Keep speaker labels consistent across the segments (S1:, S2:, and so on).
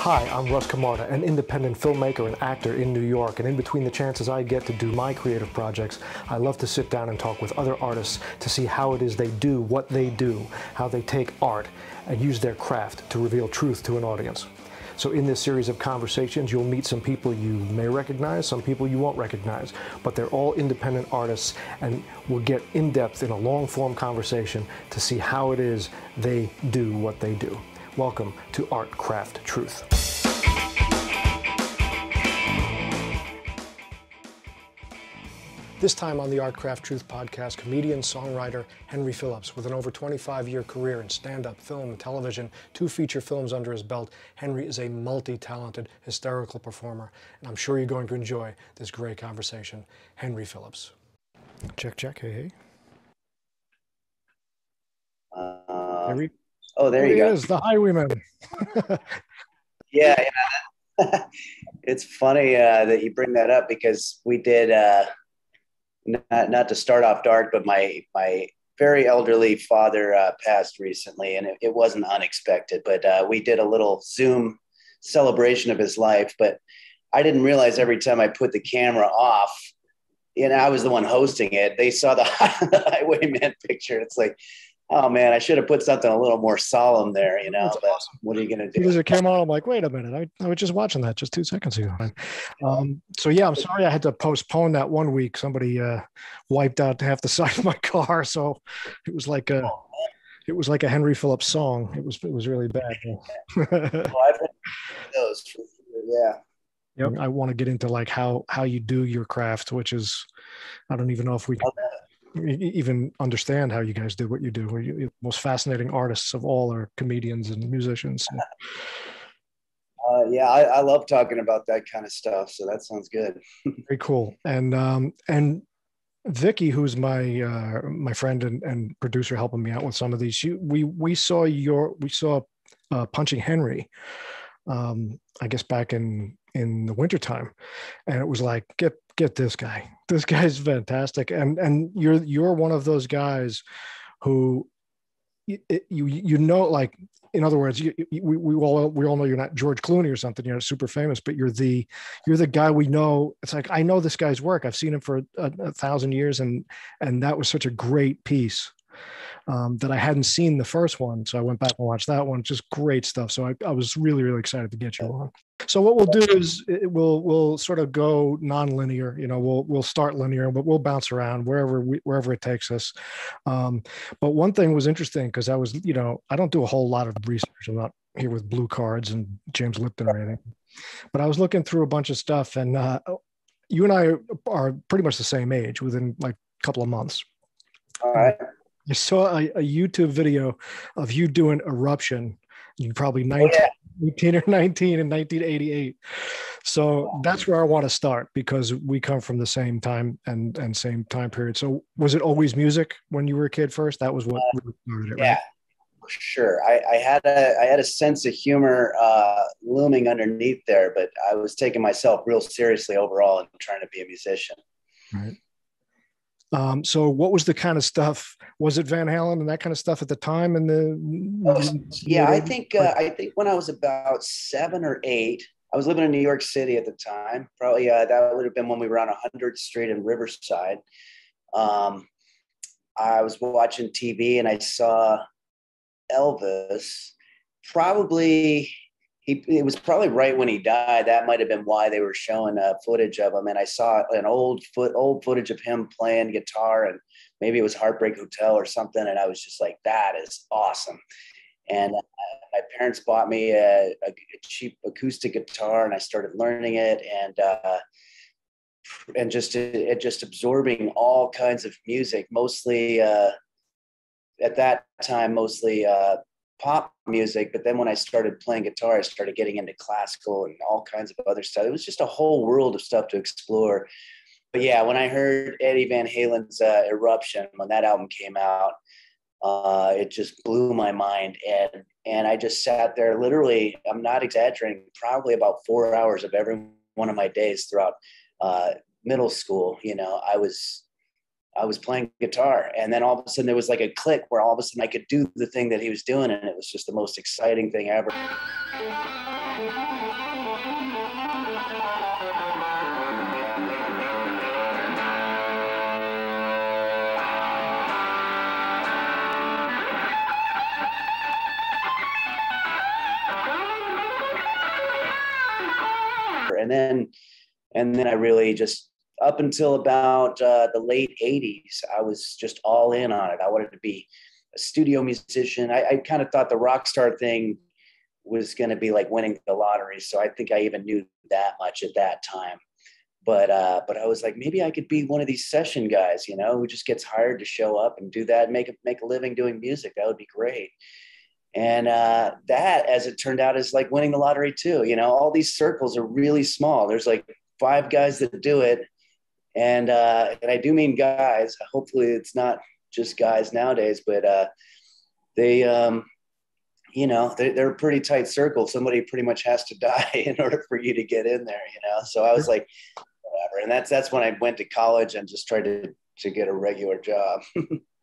S1: Hi, I'm Russ, an independent filmmaker and actor in New York, and in between the chances I get to do my creative projects, I love to sit down and talk with other artists to see how it is they do what they do, how they take art and use their craft to reveal truth to an audience. So in this series of conversations, you'll meet some people you may recognize, some people you won't recognize, but they're all independent artists, and we'll get in depth in a long-form conversation to see how it is they do what they do. Welcome to Art, Craft, Truth. This time on the Art, Craft, Truth podcast, comedian, songwriter Henry Phillips, with an over 25-year career in stand-up, film, and television, 2 feature films under his belt, Henry is a multi-talented, hysterical performer, and I'm sure you're going to enjoy this great conversation. Henry Phillips. Check, check, hey, hey.
S2: There you go.
S1: He is, the highwayman.
S2: Yeah. It's funny that you bring that up, because we did, not to start off dark, but my very elderly father passed recently, and it wasn't unexpected, but we did a little Zoom celebration of his life. But I didn't realize every time I put the camera off, and I was the one hosting it, they saw the highwayman picture. It's like, oh man, I should have put something a little more solemn there, you know.
S1: That's
S2: but
S1: awesome.
S2: What are you going to do?
S1: As it came on, I'm like, wait a minute, I was just watching that just 2 seconds ago. So yeah, I'm sorry I had to postpone that 1 week. Somebody wiped out half the side of my car, so it was like a Henry Phillips song. It was really bad.
S2: Well, I've been those for sure, yeah.
S1: Yep. I want to get into like how you do your craft, which is, I don't even know if we can even understand how you guys do what you do. You're the most fascinating artists of all are comedians and musicians. So.
S2: Yeah, I love talking about that kind of stuff. So that sounds good.
S1: Very cool. And Vicky, who's my friend and producer, helping me out with some of these. We saw Punching Henry, I guess back in the wintertime, and it was like, get this guy. This guy's fantastic, and you're one of those guys who you know, like, in other words, we all know you're not George Clooney or something, super famous, but you're the guy we know. It's like, I know this guy's work. I've seen him for a 1,000 years, and that was such a great piece. That I hadn't seen the first one, so I went back and watched that one. Just great stuff. So I was really, really excited to get you on. So what we'll do is we'll sort of go non-linear. We'll start linear, but we'll bounce around wherever it takes us. But one thing was interesting, because I was, I don't do a whole lot of research. I'm not here with blue cards and James Lipton or anything. But I was looking through a bunch of stuff, and you and I are pretty much the same age, within like a couple of months.
S2: All right.
S1: I saw a YouTube video of you doing Eruption. You probably 18 or 19 in 1988. So that's where I want to start, because we come from the same time and same time period. So was it always music when you were a kid first? That was what really started it, right?
S2: Yeah, sure. I had a sense of humor looming underneath there, but I was taking myself real seriously overall and trying to be a musician.
S1: Right. So what was the kind of stuff? Was it Van Halen and that kind of stuff at the time?
S2: I think when I was about 7 or 8, I was living in New York City at the time. Probably that would have been when we were on 100th Street in Riverside. I was watching TV and I saw Elvis. It was probably right when he died. That might have been why they were showing footage of him. And I saw an old footage of him playing guitar, and maybe it was Heartbreak Hotel or something. And I was just like, that is awesome. And my parents bought me a cheap acoustic guitar, and I started learning it, and just absorbing all kinds of music, mostly at that time, mostly pop music. But then when I started playing guitar, I started getting into classical and all kinds of other stuff. It was just a whole world of stuff to explore. But yeah, when I heard Eddie Van Halen's Eruption, when that album came out, it just blew my mind. And I just sat there, literally, I'm not exaggerating, probably about 4 hours of every one of my days throughout middle school. I was playing guitar, and then all of a sudden there was like a click where all of a sudden I could do the thing that he was doing, and it was just the most exciting thing ever. And then I really just, up until about the late 80s, I was just all in on it. I wanted to be a studio musician. I kind of thought the rock star thing was going to be like winning the lottery. So I think I even knew that much at that time. But I was like, maybe I could be one of these session guys, you know, who just gets hired to show up and do that, and make a living doing music. That would be great. And that, as it turned out, is like winning the lottery too. You know, all these circles are really small. There's like 5 guys that do it. And I do mean guys. Hopefully it's not just guys nowadays, but they, you know, they're a pretty tight circle. Somebody pretty much has to die in order for you to get in there, you know? So I was like, whatever. And that's when I went to college and just tried to get a regular job.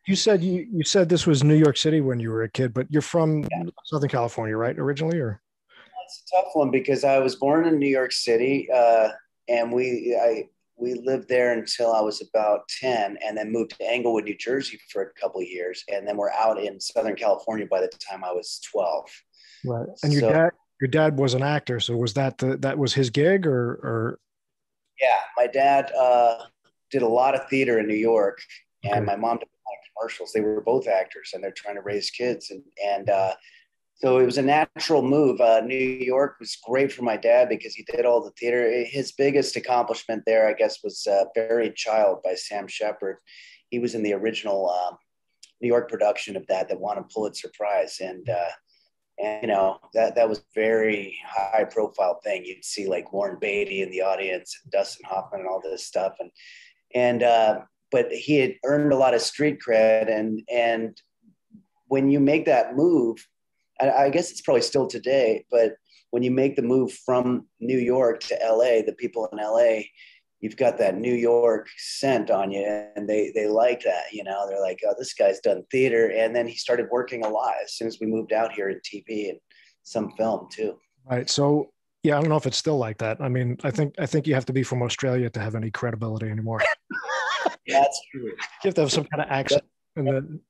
S1: You said this was New York City when you were a kid, but you're from Southern California, right? Originally, or?
S2: It's a tough one because I was born in New York City, and we lived there until I was about 10, and then moved to Englewood, New Jersey for a couple of years, and then we're out in Southern California by the time I was 12.
S1: Right. And your dad was an actor, so was that was his gig, or? Yeah,
S2: my dad did a lot of theater in New York, and my mom did commercials. They were both actors, and they're trying to raise kids, and so it was a natural move. New York was great for my dad because he did all the theater. His biggest accomplishment there, I guess, was Buried Child by Sam Shepard. He was in the original New York production of that won a Pulitzer Prize, and you know, that was a very high profile thing. You'd see like Warren Beatty in the audience, and Dustin Hoffman, and all this stuff, and but he had earned a lot of street cred, and when you make that move, I guess it's probably still today, but when you make the move from New York to LA, the people in LA, you've got that New York scent on you, and they like that, you know. They're like, oh, this guy's done theater. And then he started working a lot as soon as we moved out here in TV and some film too.
S1: Right. So yeah, I don't know if it's still like that. I mean, I think you have to be from Australia to have any credibility anymore.
S2: Yeah, that's true. You
S1: have to have some kind of accent. And then,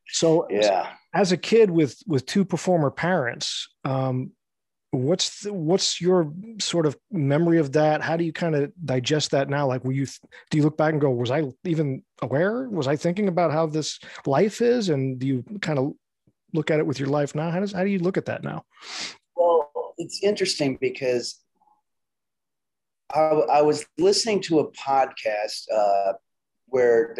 S1: so yeah, as a kid with 2 performer parents, what's your sort of memory of that? How do you kind of digest that now? Like, do you look back and go, was I even aware? Was I thinking about how this life is? And do you kind of look at it with your life now? How do you look at that now?
S2: Well, it's interesting because I was listening to a podcast where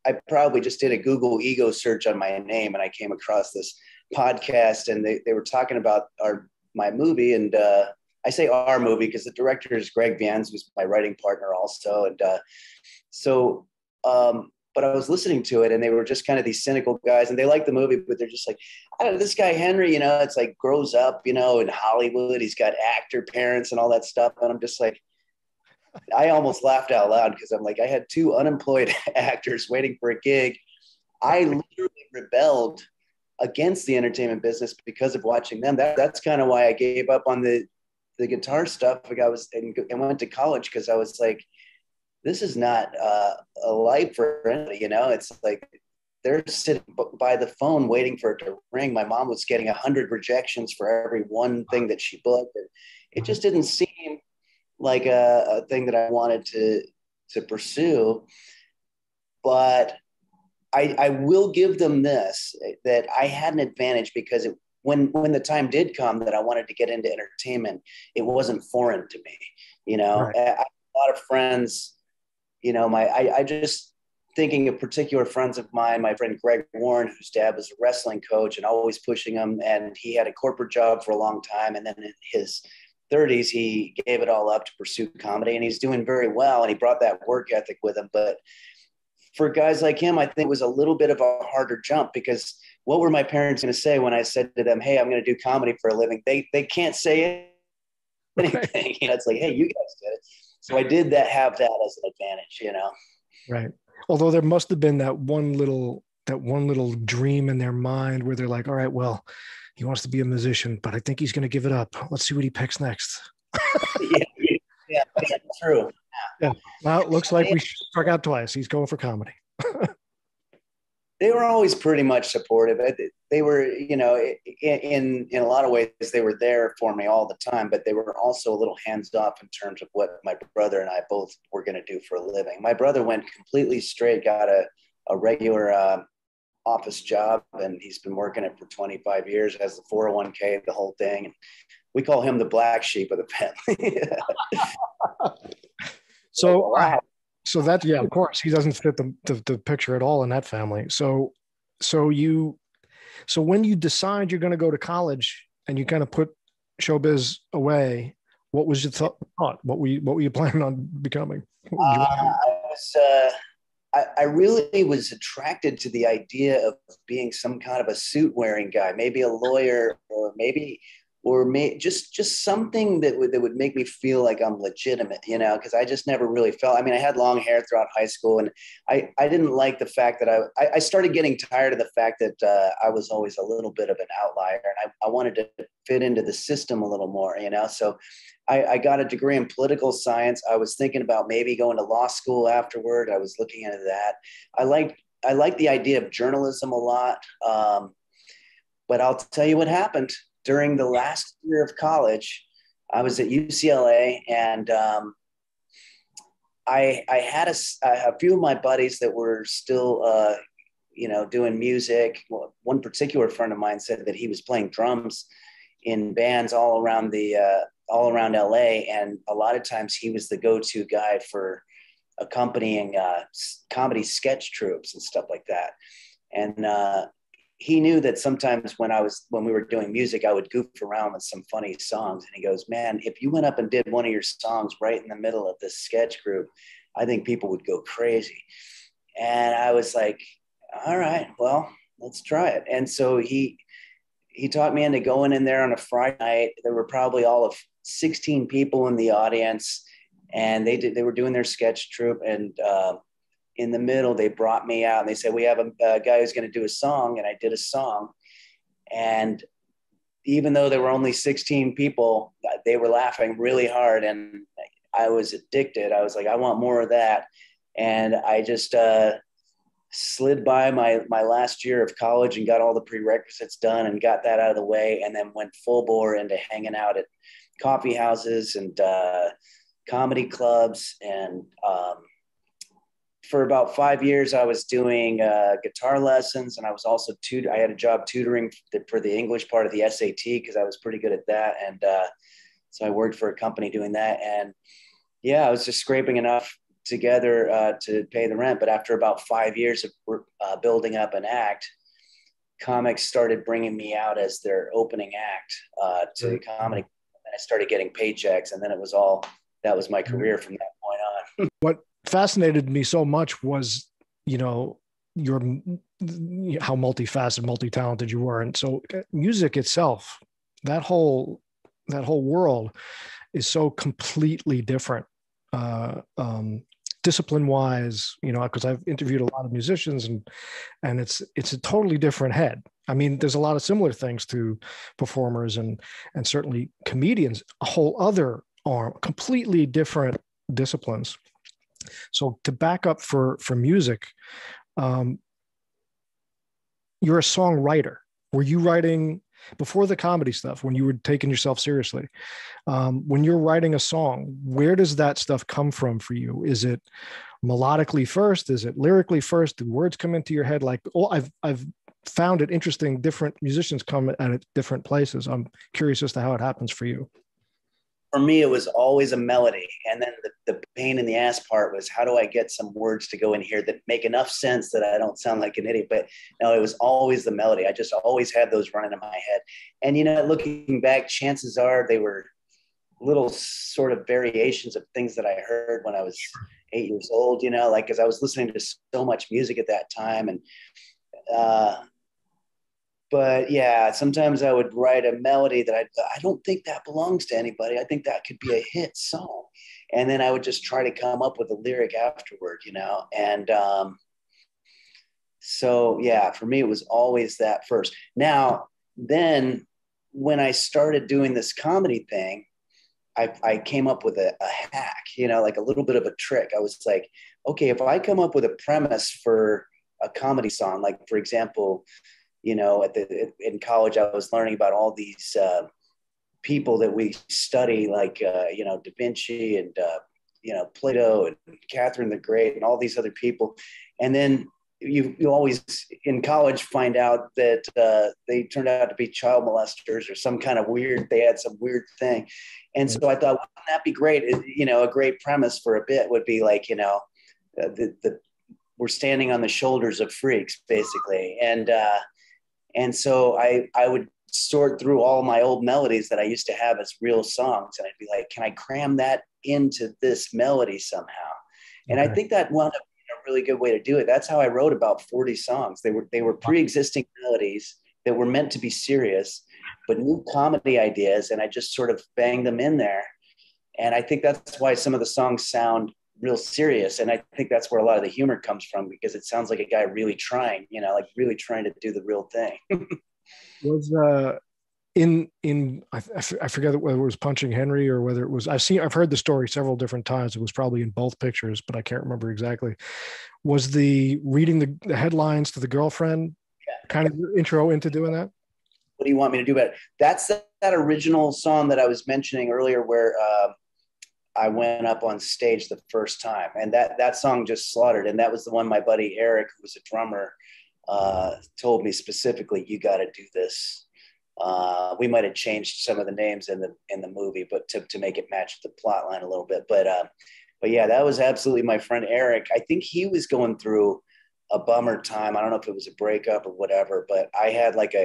S2: I probably just did a Google ego search on my name, and I came across this podcast, and they were talking about my movie. And I say our movie because the director is Greg Viens, who's my writing partner also. And but I was listening to it, and they were just kind of these cynical guys, and they liked the movie, but they're just like, I don't know, this guy Henry, you know, it's like grows up, you know, in Hollywood. He's got actor parents and all that stuff. And I'm just like, I almost laughed out loud because I'm like, I had 2 unemployed actors waiting for a gig. I literally rebelled against the entertainment business because of watching them. That's kind of why I gave up on the guitar stuff. Like I went to college because I was like, this is not a life for anybody, you know. It's like they're sitting by the phone waiting for it to ring. My mom was getting 100 rejections for every one thing that she booked. And it just didn't seem like a thing that I wanted to pursue. But I will give them this, that I had an advantage because when the time did come that I wanted to get into entertainment, it wasn't foreign to me. You know, right. I have a lot of friends, you know, I just thinking of particular friends of mine, my friend Greg Warren, whose dad was a wrestling coach and always pushing him. And he had a corporate job for a long time. And then in his 30s, he gave it all up to pursue comedy, and he's doing very well. And he brought that work ethic with him. But for guys like him, I think it was a little bit of a harder jump, because what were my parents going to say when I said to them, hey, I'm going to do comedy for a living? They can't say anything. Right. You know, it's like, hey, you guys did it. So I did have that as an advantage, you know?
S1: Right. Although there must have been that one little dream in their mind where they're like, all right, well, he wants to be a musician, but I think he's going to give it up. Let's see what he picks next.
S2: Yeah, yeah, yeah, true.
S1: Yeah. Well, it looks like we struck out twice. He's going for comedy.
S2: They were always pretty much supportive. They were, you know, in a lot of ways, they were there for me all the time, but they were also a little hands off in terms of what my brother and I both were going to do for a living. My brother went completely straight, got a regular office job, and he's been working it for 25 years, has the 401k, the whole thing. And we call him the black sheep of the family.
S1: So, so that, yeah, of course, he doesn't fit the picture at all in that family. So when you decide you're going to go to college and you kind of put showbiz away, what was your thought? What were you planning on becoming?
S2: I really was attracted to the idea of being some kind of a suit wearing guy, maybe a lawyer, or just something that would make me feel like I'm legitimate, you know, because I just never really felt. I mean, I had long hair throughout high school, and I didn't like the fact that I started getting tired of the fact that I was always a little bit of an outlier, and I wanted to fit into the system a little more, you know. So I got a degree in political science. I was thinking about maybe going to law school afterward. I was looking into that. I like the idea of journalism a lot, but I'll tell you what happened. During the last year of college, I was at UCLA, and I had a few of my buddies that were still, you know, doing music. Well, one particular friend of mine said that he was playing drums in bands all around LA, and a lot of times he was the go-to guy for accompanying comedy sketch troupes and stuff like that. And he knew that sometimes when we were doing music, I would goof around with some funny songs. And he goes, man, if you went up and did one of your songs right in the middle of this sketch group, I think people would go crazy. And I was like, all right, well, let's try it. And so he talked me into going in there on a Friday night. There were probably all of 16 people in the audience, and they were doing their sketch troupe. And in the middle, they brought me out and they said, we have a guy who's going to do a song. And I did a song. And even though there were only 16 people, they were laughing really hard. And I was addicted. I was like, I want more of that. And I just slid by my last year of college and got all the prerequisites done and got that out of the way. And then went full bore into hanging out at coffee houses and comedy clubs. And for about 5 years, I was doing guitar lessons, and I was also I had a job tutoring for the English part of the SAT because I was pretty good at that. And so I worked for a company doing that. And yeah, I was just scraping enough together to pay the rent. But after about 5 years of building up an act, comics started bringing me out as their opening act to the comedy. And I started getting paychecks, and then that was my career from that point on.
S1: What fascinated me so much was, you know, how multifaceted, multi-talented you were. And so music itself, that whole world is so completely different, discipline wise, you know, because I've interviewed a lot of musicians, and it's a totally different head. I mean, there's a lot of similar things to performers and certainly comedians, a whole other arm, completely different disciplines. So to back up for music, you're a songwriter. Were you writing before the comedy stuff, when you were taking yourself seriously? When you're writing a song, where does that stuff come from for you? Is it melodically first? Is it lyrically first? Do words come into your head? Like, I've found it interesting. Different musicians come at it different places. I'm curious as to how it happens for you.
S2: For me, it was always a melody. And then the pain in the ass part was, how do I get some words to go in here that make enough sense that I don't sound like an idiot? But no, it was always the melody. I just always had those running in my head. And, you know, looking back, chances are they were little sort of variations of things that I heard when I was 8 years old, you know, like, because I was listening to so much music at that time. And, but yeah, sometimes I would write a melody that I don't think that belongs to anybody. I think that could be a hit song. And then I would just try to come up with a lyric afterward, you know? And so, yeah, for me, it was always that first. Now, then when I started doing this comedy thing, I came up with a hack, you know, like a little bit of a trick. I was like, okay, if I come up with a premise for a comedy song, like for example, you know, in college, I was learning about all these people that we study, like you know, Da Vinci and you know, Plato and Catherine the Great and all these other people, and then you always in college find out that they turned out to be child molesters or some kind of weird, they had some weird thing. And so I thought, wouldn't that be great? You know, a great premise for a bit would be like, you know, we're standing on the shoulders of freaks basically. And so I would sort through all my old melodies that I used to have as real songs. And I'd be like, can I cram that into this melody somehow? And I think that wound up a really good way to do it. That's how I wrote about 40 songs. They were pre-existing melodies that were meant to be serious, but new comedy ideas. And I just sort of banged them in there. And I think that's why some of the songs sound real serious. And I think that's where a lot of the humor comes from, because it sounds like a guy really trying, you know, like really trying to do the real thing.
S1: Was I forget whether it was Punching Henry or whether it was, I've heard the story several different times. It was probably in both pictures, but I can't remember exactly. Was the reading the headlines to the girlfriend kind of your intro into doing that?
S2: What do you want me to do about it? That's that original song that I was mentioning earlier, where I went up on stage the first time, and that song just slaughtered. And that was the one my buddy Eric, who was a drummer, told me specifically, you got to do this. We might have changed some of the names in the movie, but to make it match the plot line a little bit. But yeah, that was absolutely my friend Eric. I think he was going through a bummer time. I don't know if it was a breakup or whatever, but I had like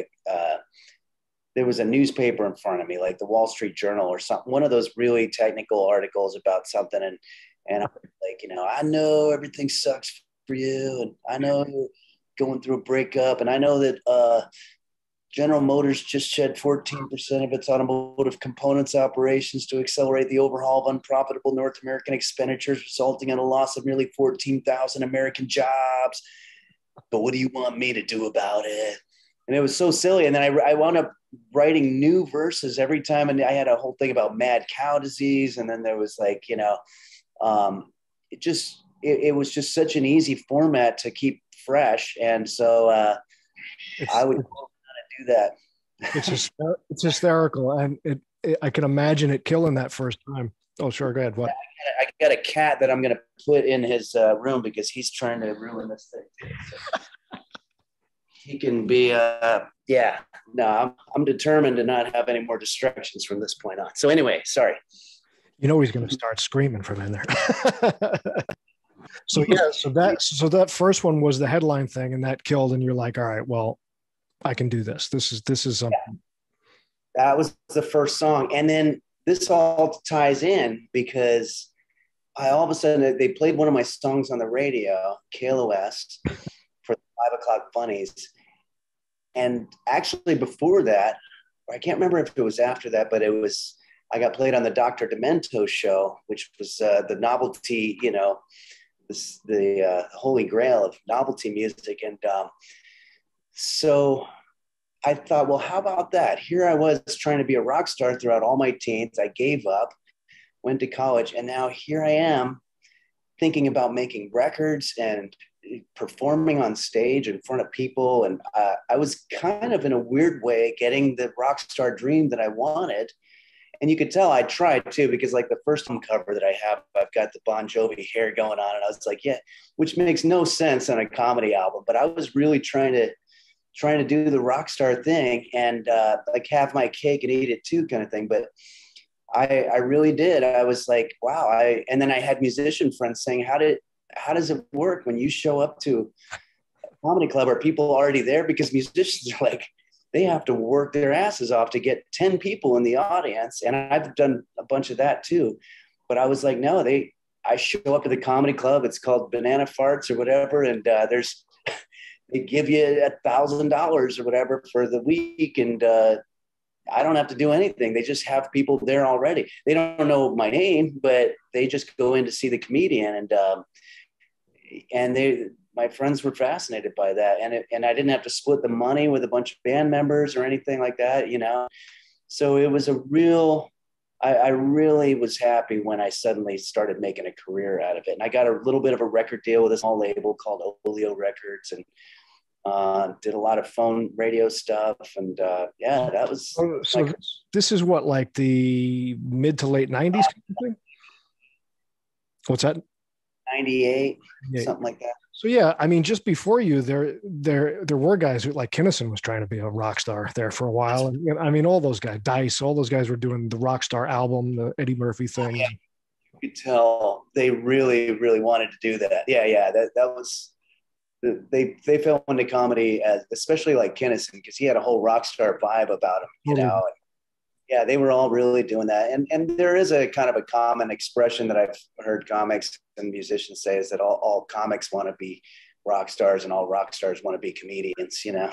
S2: there was a newspaper in front of me, like the Wall Street Journal or something, one of those really technical articles about something. And I'm like, you know, I know everything sucks for you, and I know you're going through a breakup, and I know that General Motors just shed 14% of its automotive components operations to accelerate the overhaul of unprofitable North American expenditures, resulting in a loss of nearly 14,000 American jobs. But what do you want me to do about it? And it was so silly. And then I wound up writing new verses every time. And I had a whole thing about mad cow disease. And then there was like, you know, it was just such an easy format to keep fresh. And so I would do that.
S1: It's hysterical, and I can imagine it killing that first time. Oh, sure, go ahead. What?
S2: I got a cat that I'm going to put in his room because he's trying to ruin this thing. So he can be, yeah. No, I'm determined to not have any more distractions from this point on. So anyway, sorry.
S1: You know he's going to start screaming from in there. So yeah, so that first one was the headline thing, and that killed. And you're like, all right, well, I can do this. This is something. Yeah.
S2: That was the first song. And then this all ties in because all of a sudden they played one of my songs on the radio, KLOS, for the 5 o'clock funnies. And actually before that, I can't remember if it was after that, but I got played on the Dr. Demento show, which was the novelty, you know, the holy grail of novelty music. And so I thought, well, how about that? Here I was trying to be a rock star throughout all my teens. I gave up, went to college, and now here I am thinking about making records and performing on stage in front of people. And I was kind of in a weird way getting the rock star dream that I wanted. And you could tell I tried too, because like the first album cover that I have, I've got the Bon Jovi hair going on. And I was like, yeah, which makes no sense on a comedy album. But I was really trying to do the rock star thing and like have my cake and eat it too kind of thing. But I really did. I was like, wow. And then I had musician friends saying, how does it work when you show up to a comedy club? Are people already there? Because musicians are like, they have to work their asses off to get 10 people in the audience. And I've done a bunch of that too. But I was like, no, I show up at the comedy club. It's called Banana Farts or whatever. And they give you $1,000 or whatever for the week. And I don't have to do anything. They just have people there already. They don't know my name, but they just go in to see the comedian. And my friends were fascinated by that. And I didn't have to split the money with a bunch of band members or anything like that, you know? So it was a real, I really was happy when I suddenly started making a career out of it. And I got a little bit of a record deal with a small label called Olio Records, and did a lot of phone radio stuff. And yeah, that was.
S1: So this is what, like the mid to late 90s kind of thing? What's that?
S2: 98,
S1: Yeah.
S2: something like that.
S1: So yeah, I mean, just before you, there were guys who, like Kinnison was trying to be a rock star there for a while, and you know, I mean, all those guys, Dice, all those guys were doing the rock star album, the Eddie Murphy thing.
S2: Yeah, you could tell they really, really wanted to do that. Yeah, that was. They fell into comedy, as especially like Kinnison, because he had a whole rock star vibe about him, you know. And yeah, they were all really doing that. And there is a kind of a common expression that I've heard comics and musicians say, is that all comics want to be rock stars and all rock stars want to be comedians, you know?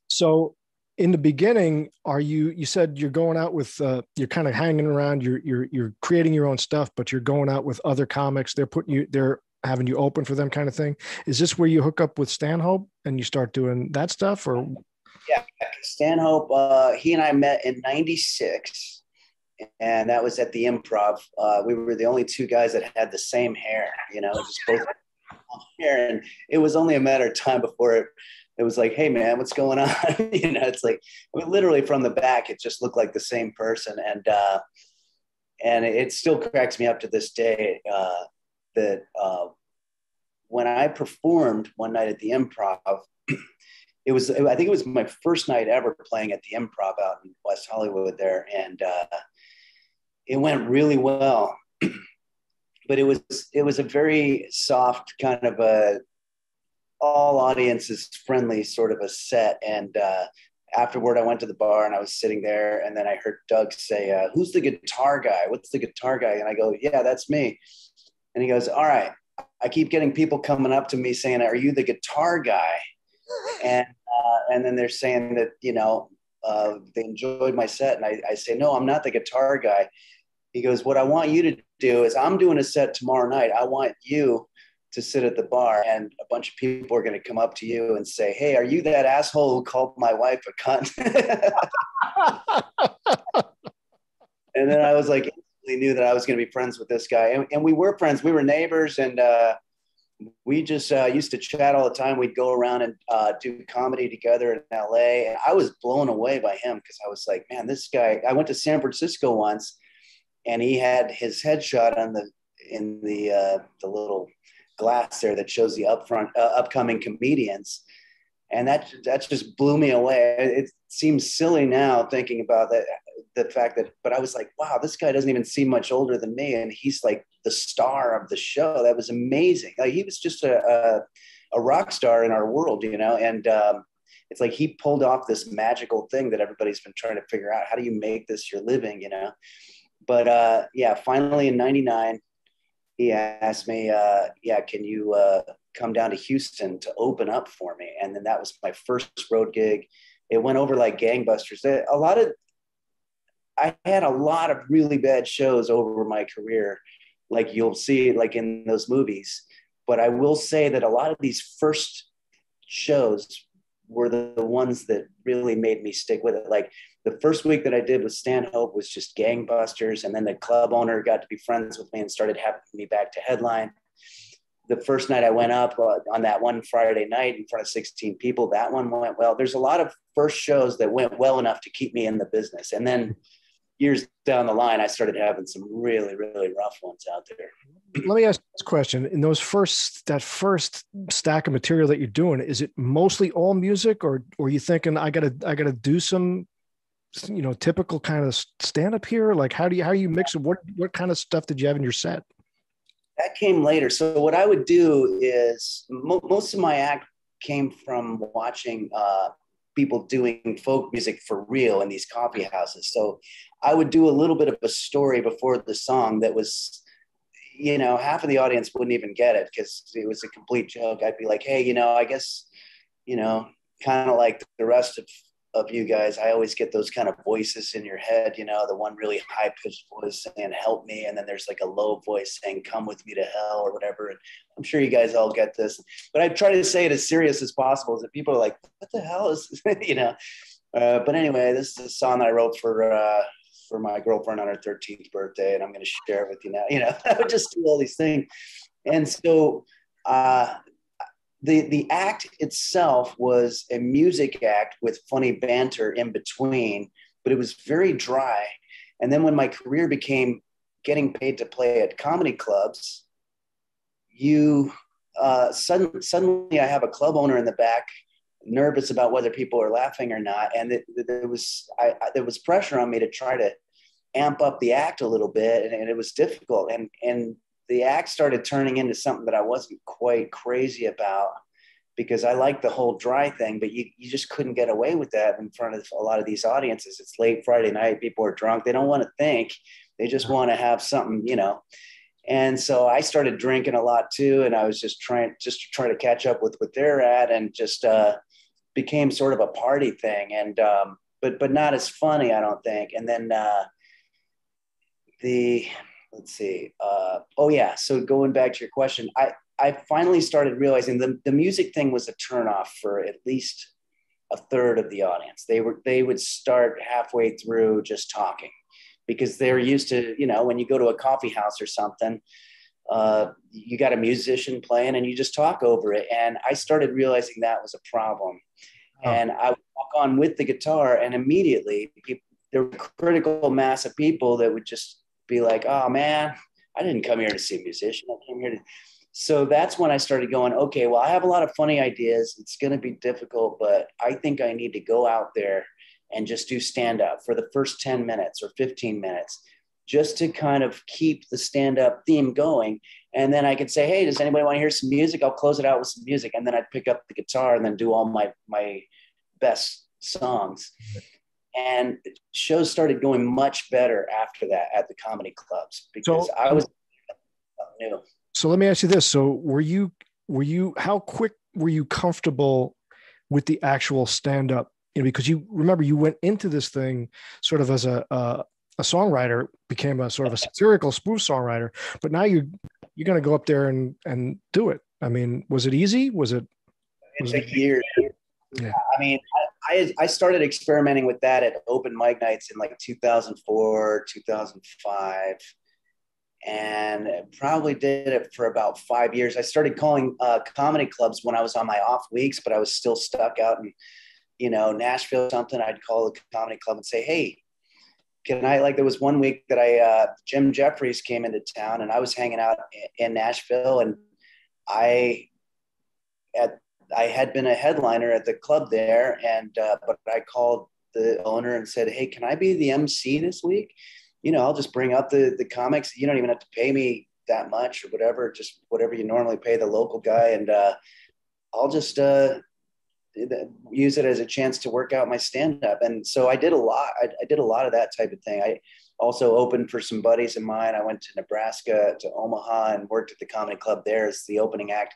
S1: So in the beginning, you said you're going out with, you're kind of hanging around, you're creating your own stuff, but you're going out with other comics. They're having you open for them kind of thing. Is this where you hook up with Stanhope and you start doing that stuff, or?
S2: Yeah, Stanhope, he and I met in 96, and that was at the Improv. We were the only two guys that had the same hair, you know, just both hair. And it was only a matter of time before it was like, hey man, what's going on? You know, it's like, I mean, literally from the back, it just looked like the same person. And it still cracks me up to this day that when I performed one night at the Improv, I think it was my first night ever playing at the Improv out in West Hollywood there. And it went really well, but it was a very soft kind of a all audiences friendly sort of a set. And afterward, I went to the bar and I was sitting there, and then I heard Doug say, who's the guitar guy? What's the guitar guy? And I go, yeah, that's me. And he goes, all right, I keep getting people coming up to me saying, are you the guitar guy? And then they're saying that, you know, they enjoyed my set. And I say, no, I'm not the guitar guy. He goes, what I want you to do is, I'm doing a set tomorrow night. I want you to sit at the bar, and a bunch of people are going to come up to you and say, hey, are you that asshole who called my wife a cunt? And then I was like, instantly knew that I was going to be friends with this guy. And we were friends. We were neighbors, and we just used to chat all the time. We'd go around and do comedy together in LA. And I was blown away by him, because I was like, man, this guy, I went to San Francisco once, and he had his headshot in the little glass there that shows the upcoming comedians. And that just blew me away. It seems silly now thinking about that, the fact that, but I was like, wow, this guy doesn't even seem much older than me, and he's like the star of the show. That was amazing. Like, he was just a rock star in our world, you know. And it's like he pulled off this magical thing that everybody's been trying to figure out. How do you make this your living, you know? But yeah, finally in 99, he asked me, yeah, can you come down to Houston to open up for me? And then that was my first road gig. It went over like gangbusters. I had a lot of really bad shows over my career, like you'll see like in those movies. But I will say that a lot of these first shows were the ones that really made me stick with it. Like the first week that I did with Stanhope was just gangbusters. And then the club owner got to be friends with me and started having me back to headline. The first night I went up on that one Friday night in front of 16 people, that one went well. There's a lot of first shows that went well enough to keep me in the business. And then years down the line, I started having some really, really rough ones out there.
S1: Let me ask this question. In that first stack of material that you're doing, is it mostly all music, or are you thinking I gotta do some, you know, typical kind of stand up here? Like how you mix it? What kind of stuff did you have in your set?
S2: That came later. So what I would do is most of my act came from watching people doing folk music for real in these coffee houses. So I would do a little bit of a story before the song that was, you know, half of the audience wouldn't even get it because it was a complete joke. I'd be like, hey, you know, I guess, you know, kind of like the rest of of you guys, I always get those kind of voices in your head, you know, the one really high pitched voice saying, help me. And then there's like a low voice saying, come with me to hell or whatever. And I'm sure you guys all get this, but I try to say it as serious as possible so that people are like, what the hell is this? You know? But anyway, this is a song that I wrote for my girlfriend on her 13th birthday. And I'm going to share it with you now, you know, I would just do all these things. And so, the act itself was a music act with funny banter in between, but it was very dry. And then when my career became getting paid to play at comedy clubs, suddenly I have a club owner in the back, nervous about whether people are laughing or not. And there was pressure on me to try to amp up the act a little bit, and it was difficult. And the act started turning into something that I wasn't quite crazy about, because I like the whole dry thing, but you just couldn't get away with that in front of a lot of these audiences. It's late Friday night. People are drunk. They don't want to think. They just want to have something, you know? And so I started drinking a lot too. And I was just trying to catch up with what they're at, and just became sort of a party thing. And, but not as funny, I don't think. And then let's see. So going back to your question, I finally started realizing the music thing was a turnoff for at least a third of the audience. They would start halfway through just talking, because they're used to, you know, when you go to a coffee house or something, you got a musician playing and you just talk over it. And I started realizing that was a problem. Oh. And I would walk on with the guitar, and immediately there were a critical mass of people that would just be like, oh man, I didn't come here to see a musician. I came here to... So that's when I started going, okay, well, I have a lot of funny ideas. It's going to be difficult, but I think I need to go out there and just do stand-up for the first 10 minutes or 15 minutes, just to kind of keep the stand-up theme going. And then I could say, hey, does anybody want to hear some music? I'll close it out with some music. And then I'd pick up the guitar and then do all my best songs. And shows started going much better after that at the comedy clubs, because I was new.
S1: So let me ask you this. So how quick were you comfortable with the actual stand-up? You know, because you remember you went into this thing sort of as a songwriter, became a sort of a satirical spoof songwriter, but now you're going to go up there and do it. I mean, was it easy? It
S2: took years. Yeah. I mean, I started experimenting with that at open mic nights in like 2004, 2005. And probably did it for about 5 years. I started calling comedy clubs when I was on my off weeks, but I was still stuck out in, you know, Nashville or something. I'd call the comedy club and say, hey, can I, like, there was one week that Jim Jeffries came into town, and I was hanging out in Nashville, and I had been a headliner at the club there. And, but I called the owner and said, hey, can I be the MC this week? You know, I'll just bring up the comics. You don't even have to pay me that much or whatever, just whatever you normally pay the local guy. And I'll just use it as a chance to work out my stand-up. And so I did a lot. I did a lot of that type of thing. I also opened for some buddies of mine. I went to Nebraska, to Omaha, and worked at the comedy club there as the opening act.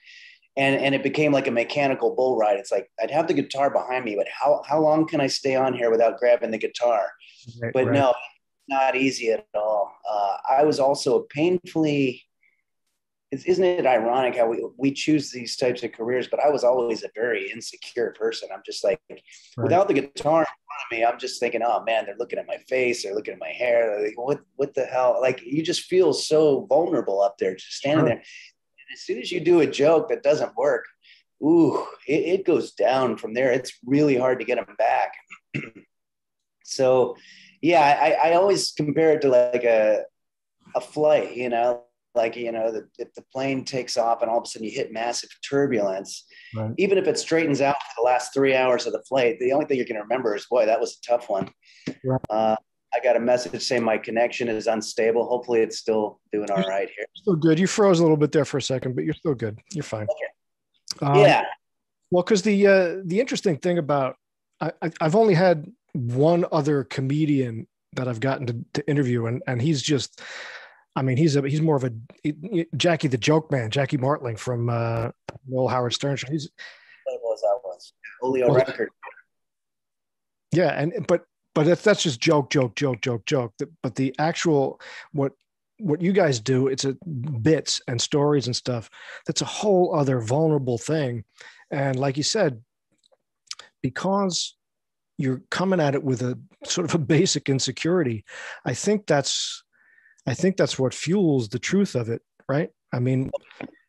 S2: And it became like a mechanical bull ride. It's like, I'd have the guitar behind me, but how long can I stay on here without grabbing the guitar? But no, not easy at all. I was also painfully, isn't it ironic how we choose these types of careers, but I was always a very insecure person. I'm just like, without the guitar in front of me, I'm just thinking, oh man, they're looking at my face, they're looking at my hair. They're like, what the hell? Like, you just feel so vulnerable up there, just standing there. And as soon as you do a joke that doesn't work, it goes down from there. It's really hard to get them back. So yeah, I always compare it to like a flight, you know, like, you know, if the plane takes off and all of a sudden you hit massive turbulence, even if it straightens out for the last 3 hours of the flight, the only thing you can remember is, boy, that was a tough one. I got a message saying my connection is unstable. Hopefully it's still doing all right here.
S1: Still good. You froze a little bit there for a second, but you're still good. You're fine.
S2: Okay. Yeah.
S1: Well, because the interesting thing about, I've only had one other comedian that I've gotten to interview, and he's just, I mean, he's more of a Jackie the Joke Man, Jackie Martling from the old Howard Stern show. He's
S2: Oleo record.
S1: Yeah, but if that's just joke, joke, joke, joke, joke. But the actual what you guys do, it's a bits and stories and stuff. That's a whole other vulnerable thing. And like you said, because you're coming at it with a sort of a basic insecurity, I think that's what fuels the truth of it, right? I mean,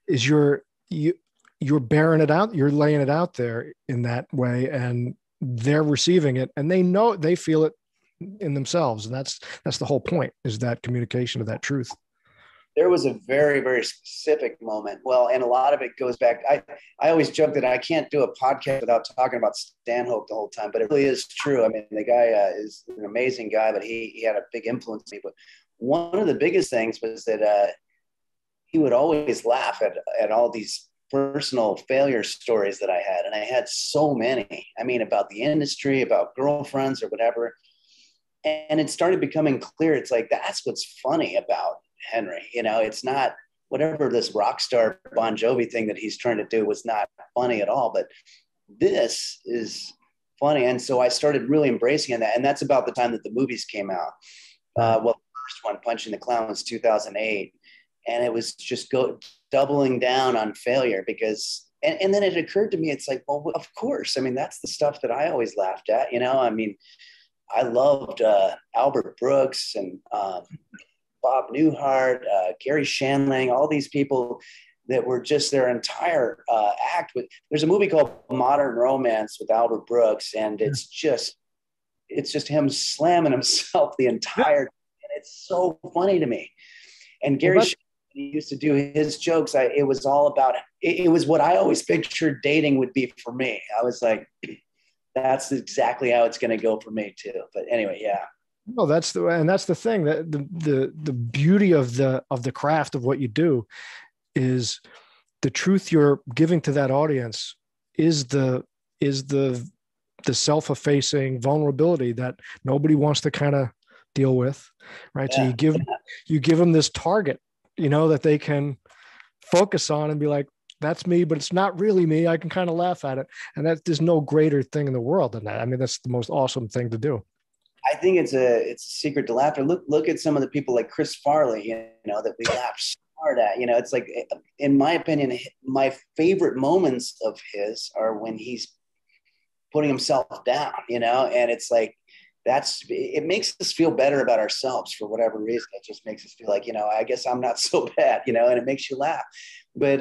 S1: is you're bearing it out, you're laying it out there in that way, and they're receiving it, and they feel it in themselves, and that's the whole point, is that communication of that truth.
S2: There was a very, very specific moment. Well, and a lot of it goes back. I always joke that I can't do a podcast without talking about Stanhope the whole time, but it really is true. I mean, the guy is an amazing guy, but he had a big influence on me. But one of the biggest things was that he would always laugh at all these personal failure stories that I had. And I had so many, I mean, about the industry, about girlfriends or whatever. And it started becoming clear. It's like, that's what's funny about Henry. You know, it's not whatever this rock star Bon Jovi thing that he's trying to do was not funny at all, but this is funny. And so I started really embracing that. And that's about the time that the movies came out. Well, the first one, Punching the Clown, was 2008. And it was just doubling down on failure because, and then it occurred to me, it's like, well, of course. I mean, that's the stuff that I always laughed at, you know. I mean, I loved Albert Brooks and Bob Newhart, Gary Shandling, all these people that were just their entire act. There's a movie called Modern Romance with Albert Brooks, and it's just him slamming himself the entire time. And it's so funny to me. And Gary Shandling, he used to do his jokes. It was all about it was what I always pictured dating would be for me. I was like, that's exactly how it's going to go for me too. But anyway, yeah.
S1: No, that's the thing, that the beauty of the craft of what you do is the truth you're giving to that audience is the self-effacing vulnerability that nobody wants to kind of deal with, right? Yeah. So you give them this target, you know, that they can focus on and be like, that's me, but it's not really me. I can kind of laugh at it. And there's no greater thing in the world than that. I mean, that's the most awesome thing to do.
S2: I think it's a secret to laughter. Look at some of the people like Chris Farley, you know, that we laugh so hard at. You know, it's like, in my opinion, my favorite moments of his are when he's putting himself down, you know, and it's like, it makes us feel better about ourselves for whatever reason. It just makes us feel like, you know, I guess I'm not so bad, you know, and it makes you laugh. But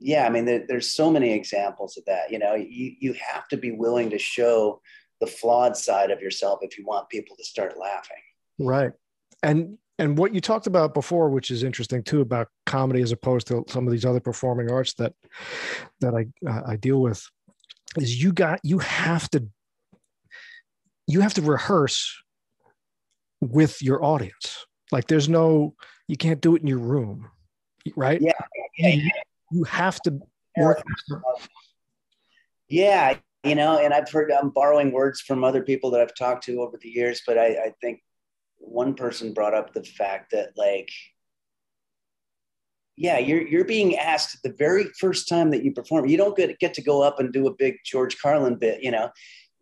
S2: yeah, I mean, there's so many examples of that. You know, you have to be willing to show the flawed side of yourself if you want people to start laughing.
S1: Right. And what you talked about before, which is interesting too, about comedy as opposed to some of these other performing arts that I deal with, is you have to rehearse with your audience. Like you can't do it in your room, right?
S2: Yeah.
S1: You have to work.
S2: Yeah. You know, and I'm borrowing words from other people that I've talked to over the years, but I think one person brought up the fact that, like, yeah, you're being asked the very first time that you perform. You don't get to go up and do a big George Carlin bit, you know.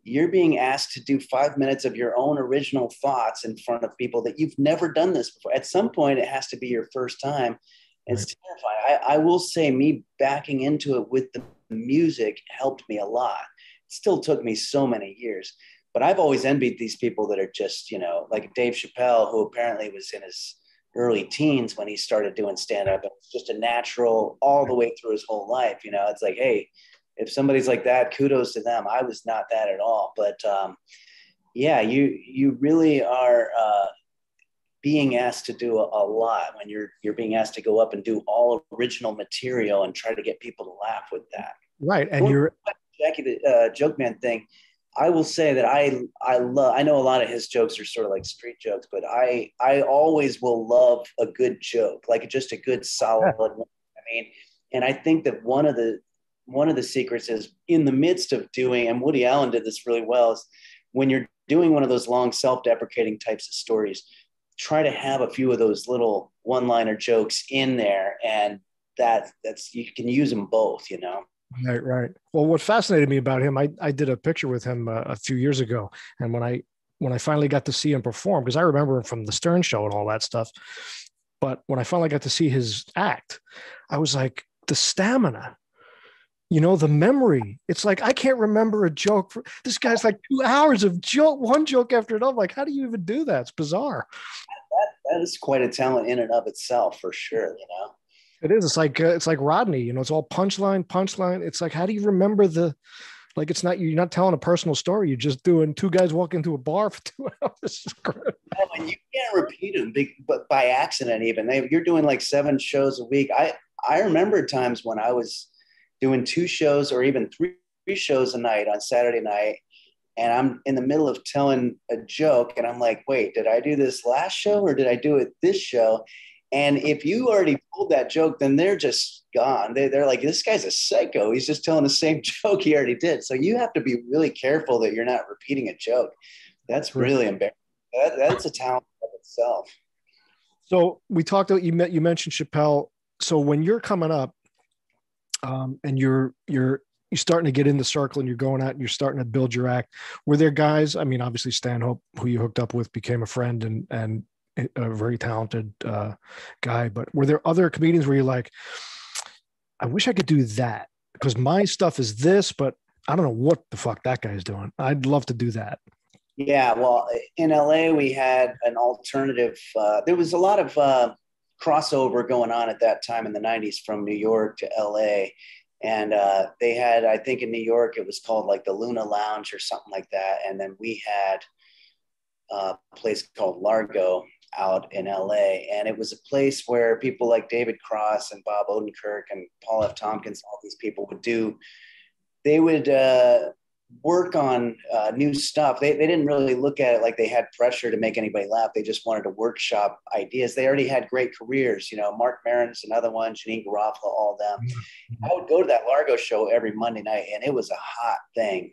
S2: You're being asked to do 5 minutes of your own original thoughts in front of people that you've never done this before. At some point, it has to be your first time. It's terrifying. I will say, me backing into it with the music helped me a lot. It still took me so many years, but I've always envied these people that are just, you know, like Dave Chappelle, who apparently was in his early teens when he started doing stand-up. It's just a natural all the way through his whole life. You know, it's like, hey, if somebody's like that, kudos to them. I was not that at all. But yeah, you really are being asked to do a lot when you're being asked to go up and do all original material and try to get people to laugh with that.
S1: Right. And you're
S2: Jackie, the Joke Man thing. I will say that I know a lot of his jokes are sort of like street jokes, but I always will love a good joke, like just a good solid one. I mean, and I think that one of the secrets is, in the midst of doing, and Woody Allen did this really well, is when you're doing one of those long self-deprecating types of stories, try to have a few of those little one-liner jokes in there, and that's you can use them both, you know.
S1: Right, right. Well, what fascinated me about him, I did a picture with him a few years ago, and when I finally got to see him perform, because I remember him from the Stern Show and all that stuff, but when I finally got to see his act, I was like, the stamina, the memory. It's like I can't remember a joke. This guy's like 2 hours of joke, one joke after another. Like, how do you even do that? It's bizarre.
S2: That is quite a talent in and of itself, for sure.
S1: It is. It's like Rodney. It's all punchline, punchline. It's like, how do you remember the? Like, it's not, you're not telling a personal story. You're just doing two guys walk into a bar for 2 hours.
S2: Oh, and you can't repeat them, but by accident even. You're doing like 7 shows a week. I remember times when I was doing 2 shows or even three shows a night on Saturday night, and I'm in the middle of telling a joke, and I'm like, wait, did I do this last show or did I do it this show? And if you already told that joke, then they're just gone. They're like, this guy's a psycho. He's just telling the same joke he already did. So you have to be really careful that you're not repeating a joke. That's really embarrassing. That's a talent of itself.
S1: So we talked about, you mentioned Chappelle. So when you're coming up, and you're starting to get in the circle and you're going out and you're starting to build your act, were there guys, I mean, obviously Stanhope, who you hooked up with, became a friend and a very talented guy, but were there other comedians where you're like, I wish I could do that because my stuff is this, but I don't know what the fuck that guy's doing. I'd love to do that.
S2: Yeah, well, in LA, we had an alternative. There was a lot of crossover going on at that time in the 90s from New York to LA. And they had, I think in New York, it was called like the Luna Lounge or something like that. And then we had a place called Largo out in LA. And it was a place where people like David Cross and Bob Odenkirk and Paul F. Tompkins, all these people they would work on new stuff. They didn't really look at it like they had pressure to make anybody laugh. They just wanted to workshop ideas. They already had great careers. Mark Maron's another one, Janine Garofalo, all them. Mm-hmm. I would go to that Largo show every Monday night, and it was a hot thing.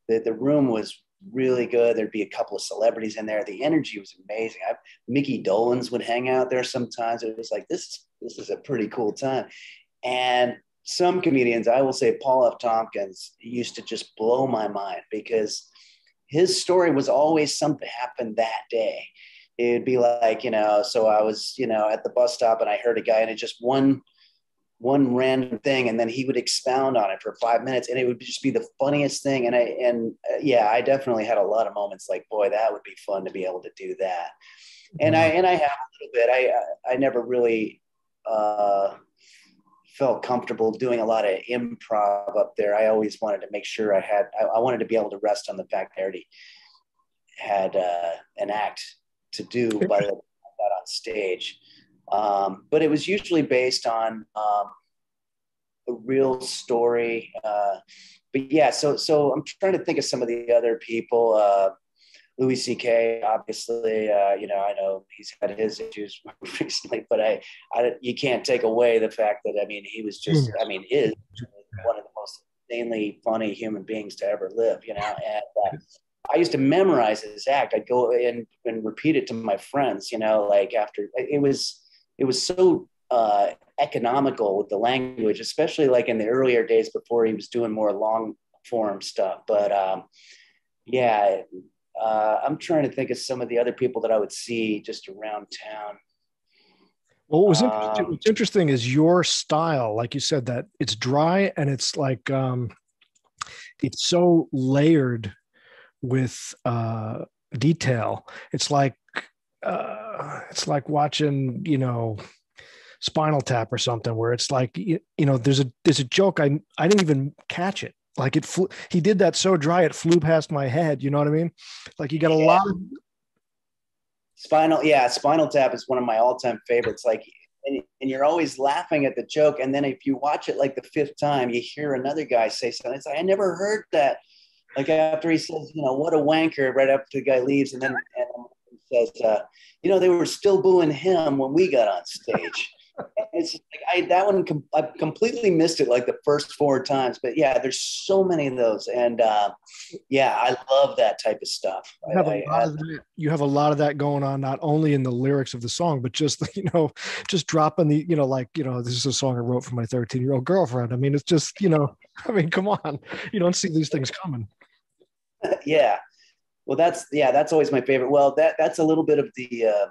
S2: The room was really good. There'd be a couple of celebrities in there. The energy was amazing. Mickey Dolenz would hang out there sometimes. It was like, this is a pretty cool time. And some comedians, I will say Paul F. Tompkins, used to just blow my mind because his story was always something happened that day. It'd be like, so I was, at the bus stop and I heard a guy and it just one random thing. And then he would expound on it for 5 minutes and it would just be the funniest thing. And I definitely had a lot of moments like, boy, that would be fun to be able to do that. And I have a little bit, I never really, felt comfortable doing a lot of improv up there. I always wanted to make sure I wanted to be able to rest on the fact I already had an act to do by the time I got on stage. But it was usually based on a real story. But yeah, so I'm trying to think of some of the other people. Louis C.K. obviously, I know he's had his issues recently, but you can't take away the fact that, he was just, is one of the most insanely funny human beings to ever live, and I used to memorize his act. I'd go and repeat it to my friends, like after it was so economical with the language, especially like in the earlier days before he was doing more long form stuff. But yeah, I'm trying to think of some of the other people that I would see just around town.
S1: Well, what's interesting is your style, like you said, that it's dry and it's like it's so layered with detail. It's like watching, Spinal Tap or something, where it's like there's a joke I didn't even catch it. Like he did that so dry it flew past my head. You know what I mean? Like you got a lot of
S2: Spinal Tap is one of my all-time favorites. Like, and you're always laughing at the joke, and then if you watch it like the 5th time, you hear another guy say something. It's like, I never heard that. Like after he says, what a wanker, right after the guy leaves, and he says, they were still booing him when we got on stage. It's just like that one, I completely missed it like the first 4 times. But yeah, there's so many of those. And yeah, I love that type of stuff.
S1: You have a lot of that going on, not only in the lyrics of the song, but just, just dropping the, this is a song I wrote for my 13-year-old girlfriend. I mean, it's just, I mean, come on, you don't see these things coming.
S2: Yeah. Well, that's always my favorite. Well, that's a little bit of the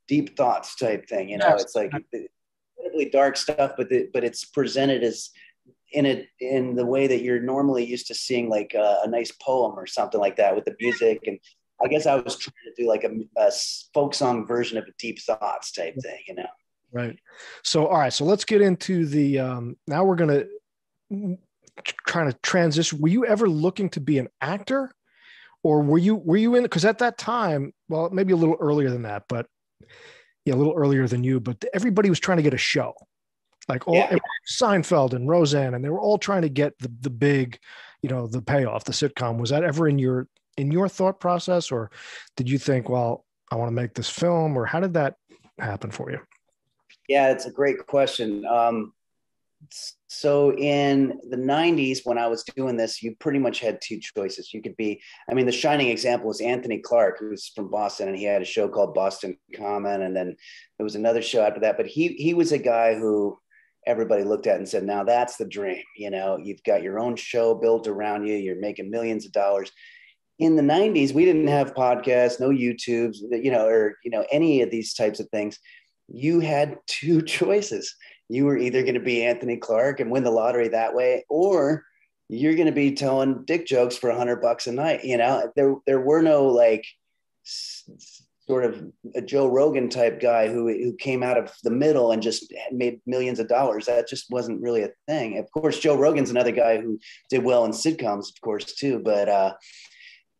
S2: deep thoughts type thing.
S1: Yes.
S2: It's like incredibly dark stuff, but it's presented as in the way that you're normally used to seeing, like a nice poem or something like that with the music. And I guess I was trying to do like a folk song version of a deep thoughts type thing,
S1: Right. So, all right. So let's get into the, now we're going to kind of transition. Were you ever looking to be an actor, or were you in, because at that time, well, maybe a little earlier than that, but yeah, a little earlier than you, but everybody was trying to get a show, like Seinfeld and Roseanne, and they were all trying to get the big, the payoff, the sitcom. Was that ever in your thought process, or did you think, well, I want to make this film, or how did that happen for you?
S2: Yeah, it's a great question. So in the 90s, when I was doing this, you pretty much had two choices. You could be, I mean, the shining example was Anthony Clark, who's from Boston, and he had a show called Boston Common. And then there was another show after that, but he was a guy who everybody looked at and said, now that's the dream. You've got your own show built around you. You're making millions of dollars. In the 90s, we didn't have podcasts, no YouTubes, or any of these types of things. You had two choices. You were either going to be Anthony Clark and win the lottery that way, or you're going to be telling dick jokes for $100 a night. There were no like sort of a Joe Rogan type guy who came out of the middle and just made millions of dollars. That just wasn't really a thing. Of course, Joe Rogan's another guy who did well in sitcoms, of course, too.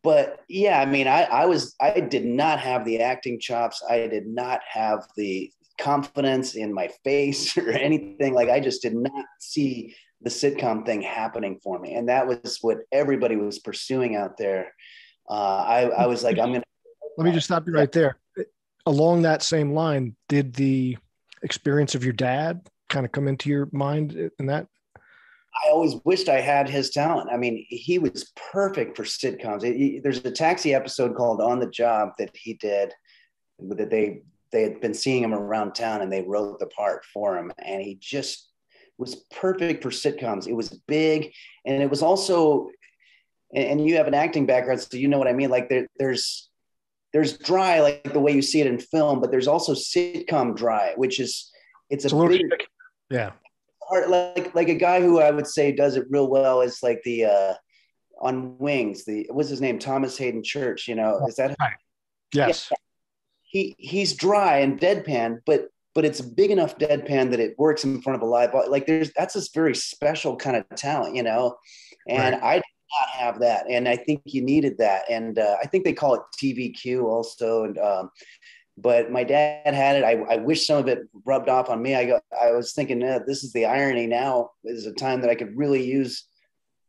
S2: But yeah, I mean, I did not have the acting chops. I did not have the confidence in my face or anything. Like, I just did not see the sitcom thing happening for me. And that was what everybody was pursuing out there. I was like, let
S1: me just stop you right there. Along that same line, did the experience of your dad kind of come into your mind in that?
S2: I always wished I had his talent. I mean, he was perfect for sitcoms. There's a Taxi episode called On the Job that he did, that they had been seeing him around town and they wrote the part for him. And he just was perfect for sitcoms. It was big. And it was also, and you have an acting background, so you know what I mean? Like there's dry, like the way you see it in film, but there's also sitcom dry, which is, it's a big,
S1: yeah.
S2: Like a guy who I would say does it real well is like the on Wings, what's his name? Thomas Hayden Church, is that?
S1: Right. Yes.
S2: Yeah. He's dry and deadpan, but it's a big enough deadpan that it works in front of a live audience. Like that's this very special kind of talent, and right. I did not have that. And I think you needed that. And I think they call it TVQ also. And, but my dad had it. I wish some of it rubbed off on me. I was thinking, this is the irony. Now is a time that I could really use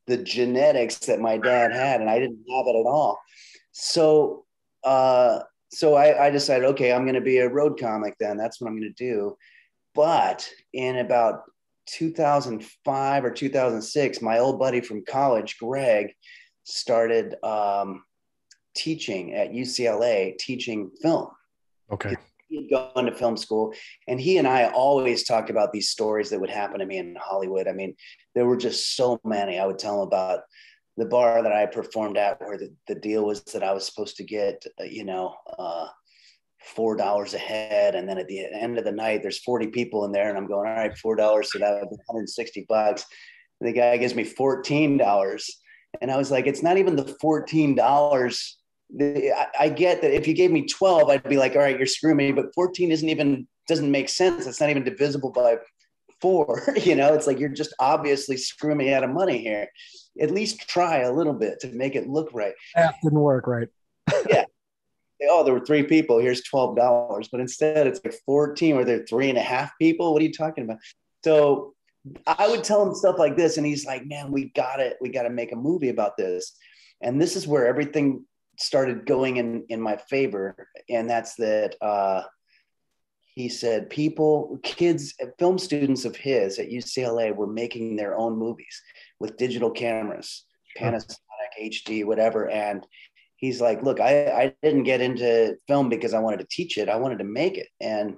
S2: the genetics that my dad had, and I didn't have it at all. So I decided, okay, I'm going to be a road comic then. That's what I'm going to do. But in about 2005 or 2006, my old buddy from college, Greg, started teaching at UCLA, teaching film.
S1: Okay.
S2: He'd gone to film school, and he and I always talked about these stories that would happen to me in Hollywood. I mean, there were just so many. I would tell him about the bar that I performed at, where the deal was that I was supposed to get, $4 a head. And then at the end of the night, there's 40 people in there, and I'm going, all right, $4. So that would be $160. And the guy gives me $14. And I was like, it's not even the $14. I get that if you gave me 12, I'd be like, all right, you're screwing me. But 14 doesn't make sense. It's not even divisible by 4. It's like, you're just obviously screwing me out of money here. At least try a little bit to make it look right.
S1: That didn't work right.
S2: Yeah. Oh, there were 3 people. Here's $12. But instead, it's like 14, or there are 3.5 people. What are you talking about? So I would tell him stuff like this, and he's like, man, we got to make a movie about this. And this is where everything started going in my favor. And that's that he said kids, film students of his at UCLA were making their own movies with digital cameras,
S1: Sure.
S2: Panasonic HD, whatever. And he's like, look, I didn't get into film because I wanted to teach it. I wanted to make it. And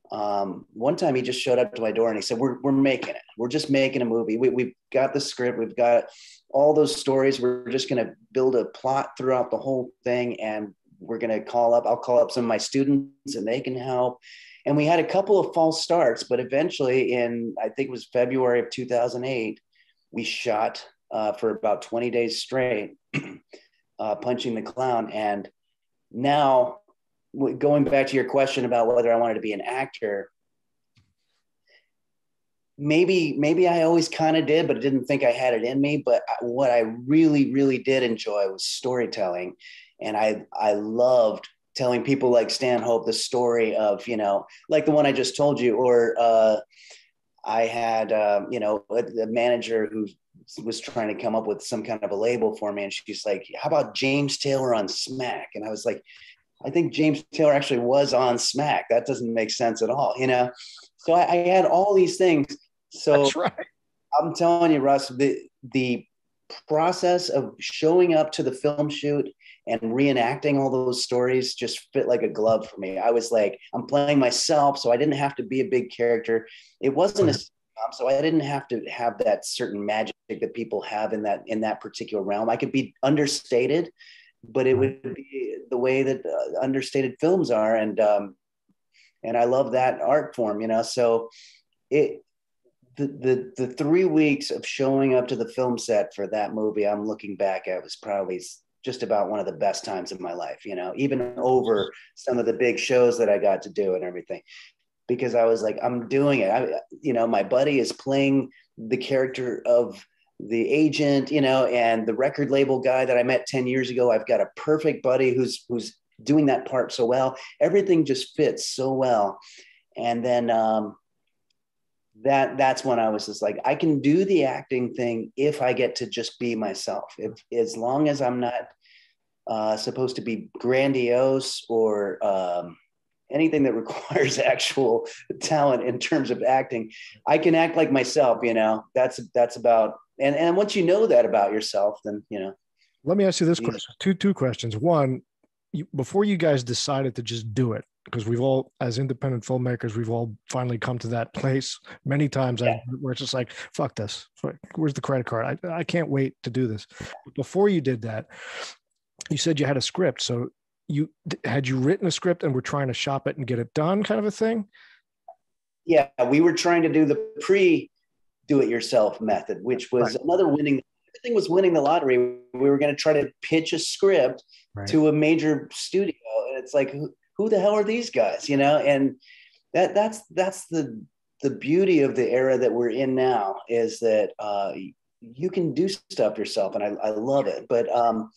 S2: one time he just showed up to my door and he said, we're making it. We're just making a movie. We've got the script. We've got all those stories. We're just going to build a plot throughout the whole thing. And we're going to I'll call up some of my students and they can help. And we had a couple of false starts, but eventually I think it was February of 2008, we shot for about 20 days straight, Punching the Clown. And now, going back to your question about whether I wanted to be an actor, maybe I always kind of did, but I didn't think I had it in me. But what I really, really did enjoy was storytelling. And I loved telling people like Stanhope the story of, like the one I just told you, or I had, a manager who was trying to come up with some kind of a label for me. And she's like, how about James Taylor on Smack? And I was like, I think James Taylor actually was on Smack. That doesn't make sense at all, So I had all these things. So
S1: That's right.
S2: I'm telling you, Russ, the process of showing up to the film shoot and reenacting all those stories just fit like a glove for me. I was like, I'm playing myself, so I didn't have to be a big character. It wasn't a sitcom, so I didn't have to have that certain magic that people have in that particular realm. I could be understated, but it would be the way that understated films are. And I love that art form, So the 3 weeks of showing up to the film set for that movie, I'm looking back at, was probably just about one of the best times of my life, even over some of the big shows that I got to do and everything, because I was like, I'm doing it. My buddy is playing the character of the agent, and the record label guy that I met 10 years ago. I've got a perfect buddy who's doing that part so well. Everything just fits so well. And then that's when I was just like, I can do the acting thing if I get to just be myself. As long as I'm not supposed to be grandiose or anything that requires actual talent in terms of acting, I can act like myself. That's about. And once you know that about yourself, then
S1: Let me ask you this question. Two questions. One, before you guys decided to just do it, because we've all, as independent filmmakers, we've all finally come to that place many times where it's just like, fuck this. Where's the credit card? I can't wait to do this. But before you did that, you said you had a script. So had you written a script and were trying to shop it and get it done, kind of a thing?
S2: Yeah, we were trying to do the do-it-yourself method, which was another winning. Everything was winning the lottery. We were going to try to pitch a script to a major studio, and it's like, who the hell are these guys? And that's the beauty of the era that we're in now, is that you can do stuff yourself, and I love it. But so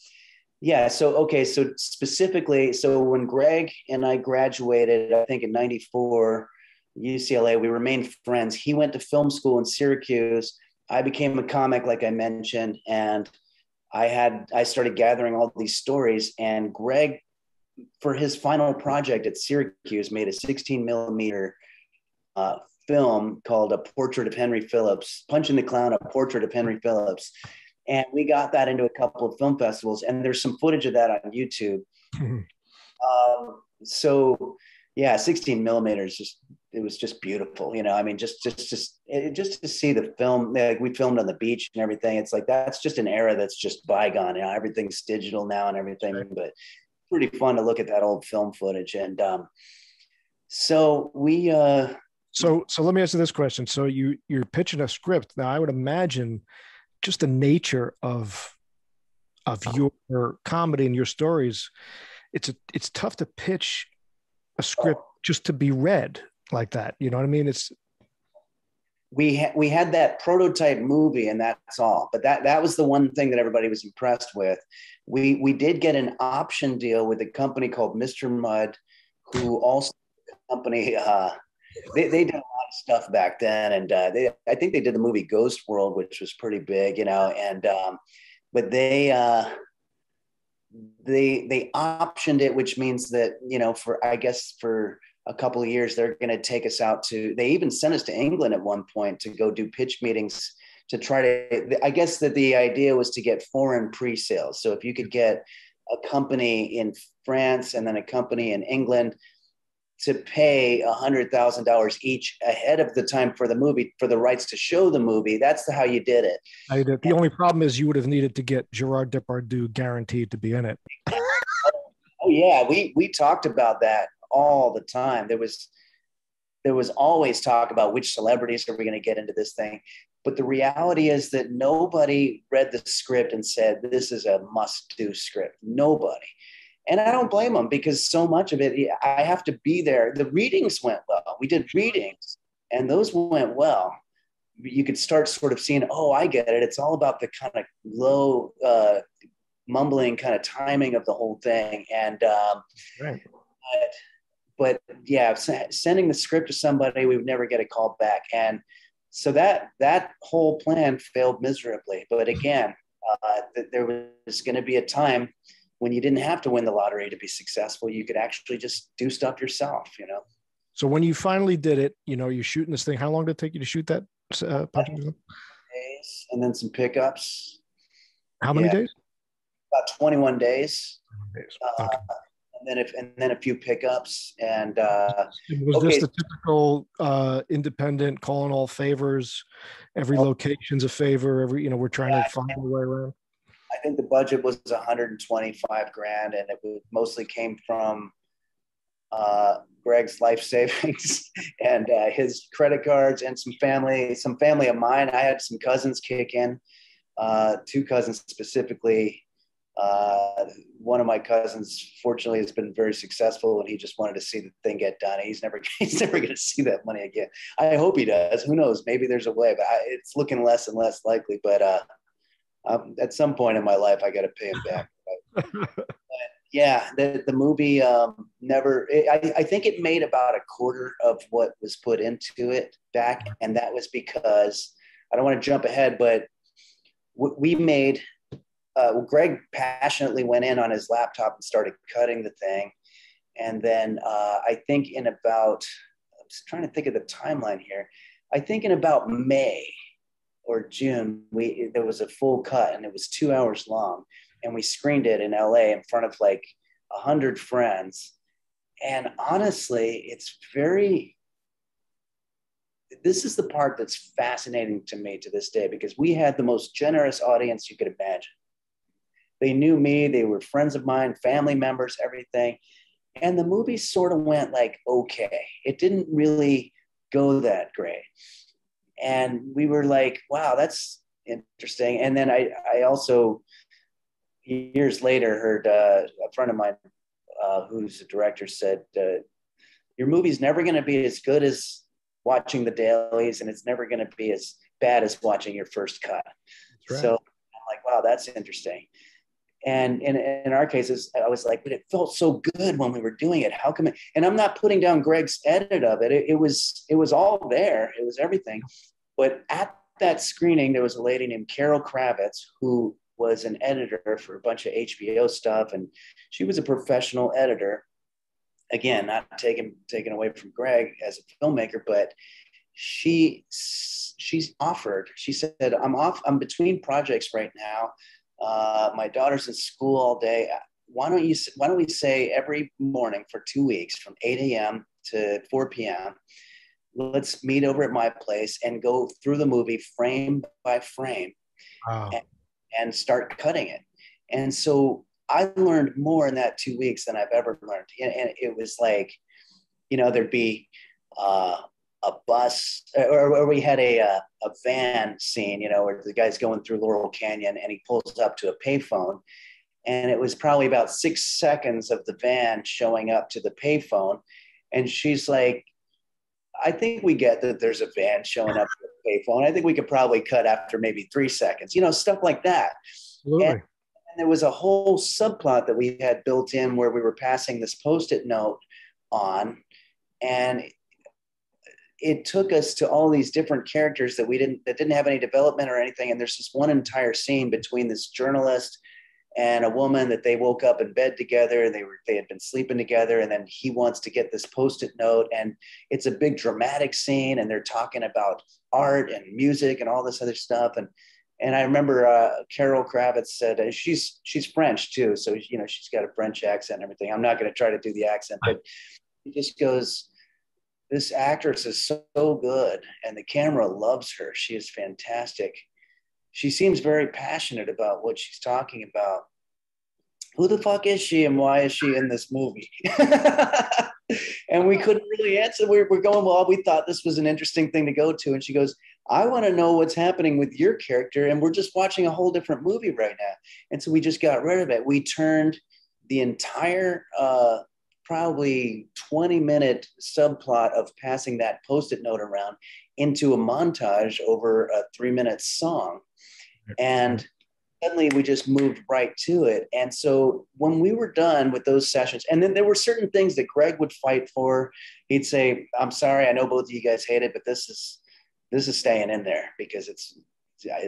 S2: specifically, when Greg and I graduated, I think in '94. UCLA, we remained friends. He went to film school in Syracuse. I became a comic, like I mentioned, and I started gathering all these stories. And Greg, for his final project at Syracuse, made a 16 millimeter film called A Portrait of Henry Phillips, Punching the Clown, A Portrait of Henry Phillips. And we got that into a couple of film festivals, and there's some footage of that on YouTube. 16 millimeters, it was just beautiful. Just to see the film, like we filmed on the beach and everything. It's like, that's just an era that's just bygone. Everything's digital now and everything, but pretty fun to look at that old film footage. And so we. So
S1: let me ask you this question. So you're pitching a script. Now, I would imagine just the nature of your comedy and your stories. It's tough to pitch a script just to be read like that. You know what I mean?
S2: We had that prototype movie, and that's all. But that was the one thing that everybody was impressed with. We did get an option deal with a company called Mr. Mudd, who also company. They did a lot of stuff back then, and I think they did the movie Ghost World, which was pretty big, And but they optioned it, which means that for a couple of years, they're going to take us out to, they even sent us to England at one point to go do pitch meetings to try to, I guess that the idea was to get foreign pre-sales. So if you could get a company in France and then a company in England to pay $100,000 each ahead of the time for the movie, for the rights to show the movie, that's how you did it.
S1: The only problem is you would have needed to get Gerard Depardieu guaranteed to be in it.
S2: Oh yeah, we talked about that all the time. There was always talk about which celebrities are we going to get into this thing. But the reality is that nobody read the script and said, this is a must-do script. Nobody. And I don't blame them, because so much of it, I have to be there. The readings went well. We did readings, and those went well. You could start sort of seeing, oh, I get it. It's all about the kind of low, mumbling kind of timing of the whole thing. And
S1: right.
S2: But yeah, sending the script to somebody, we would never get a call back. And so that whole plan failed miserably. But again, there was going to be a time when you didn't have to win the lottery to be successful. You could actually just do stuff yourself, you know?
S1: So when you finally did it, you know, you're shooting this thing. How long did it take you to shoot that?
S2: Days, and then some pickups.
S1: How many days?
S2: About 21 days.
S1: Okay.
S2: And then a few pickups. And
S1: was this the typical independent calling all favors? Every location's a favor. We're trying to find a way around.
S2: I think the budget was $125,000, and it mostly came from Greg's life savings and his credit cards, and some family of mine. I had some cousins kick in, 2 cousins specifically. One of my cousins, fortunately, has been very successful, and he just wanted to see the thing get done. He's never going to see that money again. I hope he does. Who knows? Maybe there's a way, but it's looking less and less likely. But at some point in my life, I got to pay him back. But yeah, the movie never. I think it made about a quarter of what was put into it back, and that was because, I don't want to jump ahead, but we made. Greg passionately went in on his laptop and started cutting the thing. And then I think I'm just trying to think of the timeline here. I think in about May or June, there was a full cut, and it was 2 hours long. And we screened it in LA in front of like 100 friends. And honestly, this is the part that's fascinating to me to this day, because we had the most generous audience you could imagine. They knew me. They were friends of mine, family members, everything. And the movie sort of went like, okay. It didn't really go that great. And we were like, wow, that's interesting. And then I also, years later, heard a friend of mine who's a director said, your movie's never going to be as good as watching the dailies, and it's never going to be as bad as watching your first cut. Right. So I'm like, wow, that's interesting. And in our cases, I was like, but it felt so good when we were doing it. How come? And I'm not putting down Greg's edit of it. It was all there. It was everything. But at that screening, there was a lady named Carol Kravitz, who was an editor for a bunch of HBO stuff. And she was a professional editor. Again, not taken away from Greg as a filmmaker, but she's offered. She said, I'm between projects right now. My daughter's in school all day. Why don't we say every morning for 2 weeks from 8 a.m. to 4 p.m. let's meet over at my place and go through the movie frame by frame. Wow. and start cutting it. And so I learned more in that 2 weeks than I've ever learned. And it was like, there'd be a bus, or we had a van scene, where the guy's going through Laurel Canyon, and he pulls up to a payphone, and it was probably about 6 seconds of the van showing up to the payphone. And she's like, I think we get that there's a van showing up to the payphone. I think we could probably cut after maybe 3 seconds, stuff like that. Absolutely. And there was a whole subplot that we had built in where we were passing this Post-it note on, and it took us to all these different characters that didn't have any development or anything. And there's this one entire scene between this journalist and a woman that they woke up in bed together. They had been sleeping together, and then he wants to get this Post-it note, and it's a big dramatic scene, and they're talking about art and music and all this other stuff. And I remember Carol Kravitz said, she's French too, so she's got a French accent and everything. I'm not going to try to do the accent, but he just goes, "This actress is so good, and the camera loves her. She is fantastic. She seems very passionate about what she's talking about. Who the fuck is she, and why is she in this movie?" And we couldn't really answer. We're going, well, we thought this was an interesting thing to go to. And she goes, "I want to know what's happening with your character, and we're just watching a whole different movie right now." And so we just got rid of it. We turned the entire probably 20-minute subplot of passing that Post-it note around into a montage over a 3-minute song. And suddenly we just moved right to it. And so when we were done with those sessions, and then there were certain things that Greg would fight for. He'd say, "I'm sorry, I know both of you guys hate it, but this is staying in there because it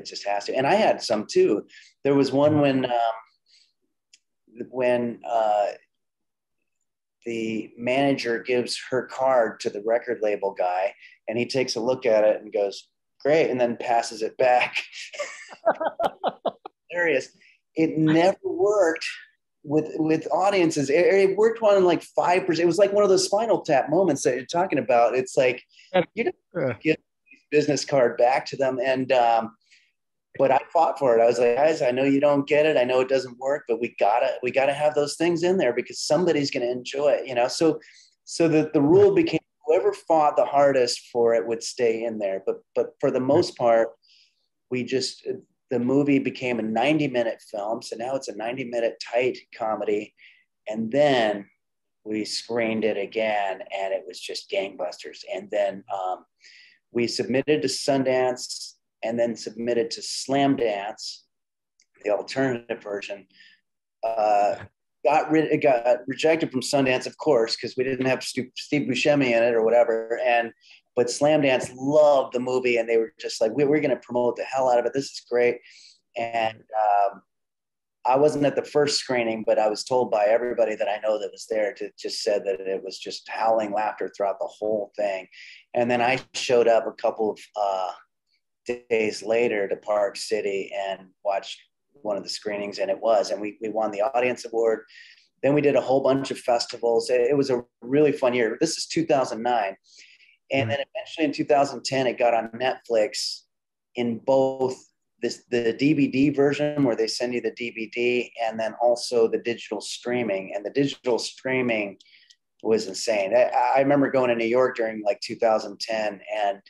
S2: just has to." And I had some too. There was one when the manager gives her card to the record label guy, and he takes a look at it and goes, "Great," and then passes it back. Hilarious. It never worked with audiences. It worked on like 5%. It was like one of those Spinal Tap moments that you're talking about. It's like you don't get his business card back to them. And but I fought for it. I was like, "Guys, I know you don't get it. I know it doesn't work, but we gotta have those things in there because somebody's gonna enjoy it, So that the rule became whoever fought the hardest for it would stay in there. But for the most part, the movie became a 90-minute film. So now it's a 90-minute tight comedy. And then we screened it again, and it was just gangbusters. And then we submitted to Sundance, and then submitted to Slamdance, the alternative version. Got rejected from Sundance, of course, because we didn't have Steve Buscemi in it or whatever. But Slamdance loved the movie, and they were just like, we're going to promote the hell out of it. This is great. And I wasn't at the first screening, but I was told by everybody that I know that was there to just said that it was just howling laughter throughout the whole thing. And then I showed up a couple of days later to Park City and watched one of the screenings, and we won the audience award. Then we did a whole bunch of festivals. It was a really fun year. This is 2009. And then eventually in 2010, it got on Netflix in both the DVD version where they send you the DVD, and then also the digital streaming. And the digital streaming was insane. I remember going to New York during like 2010 and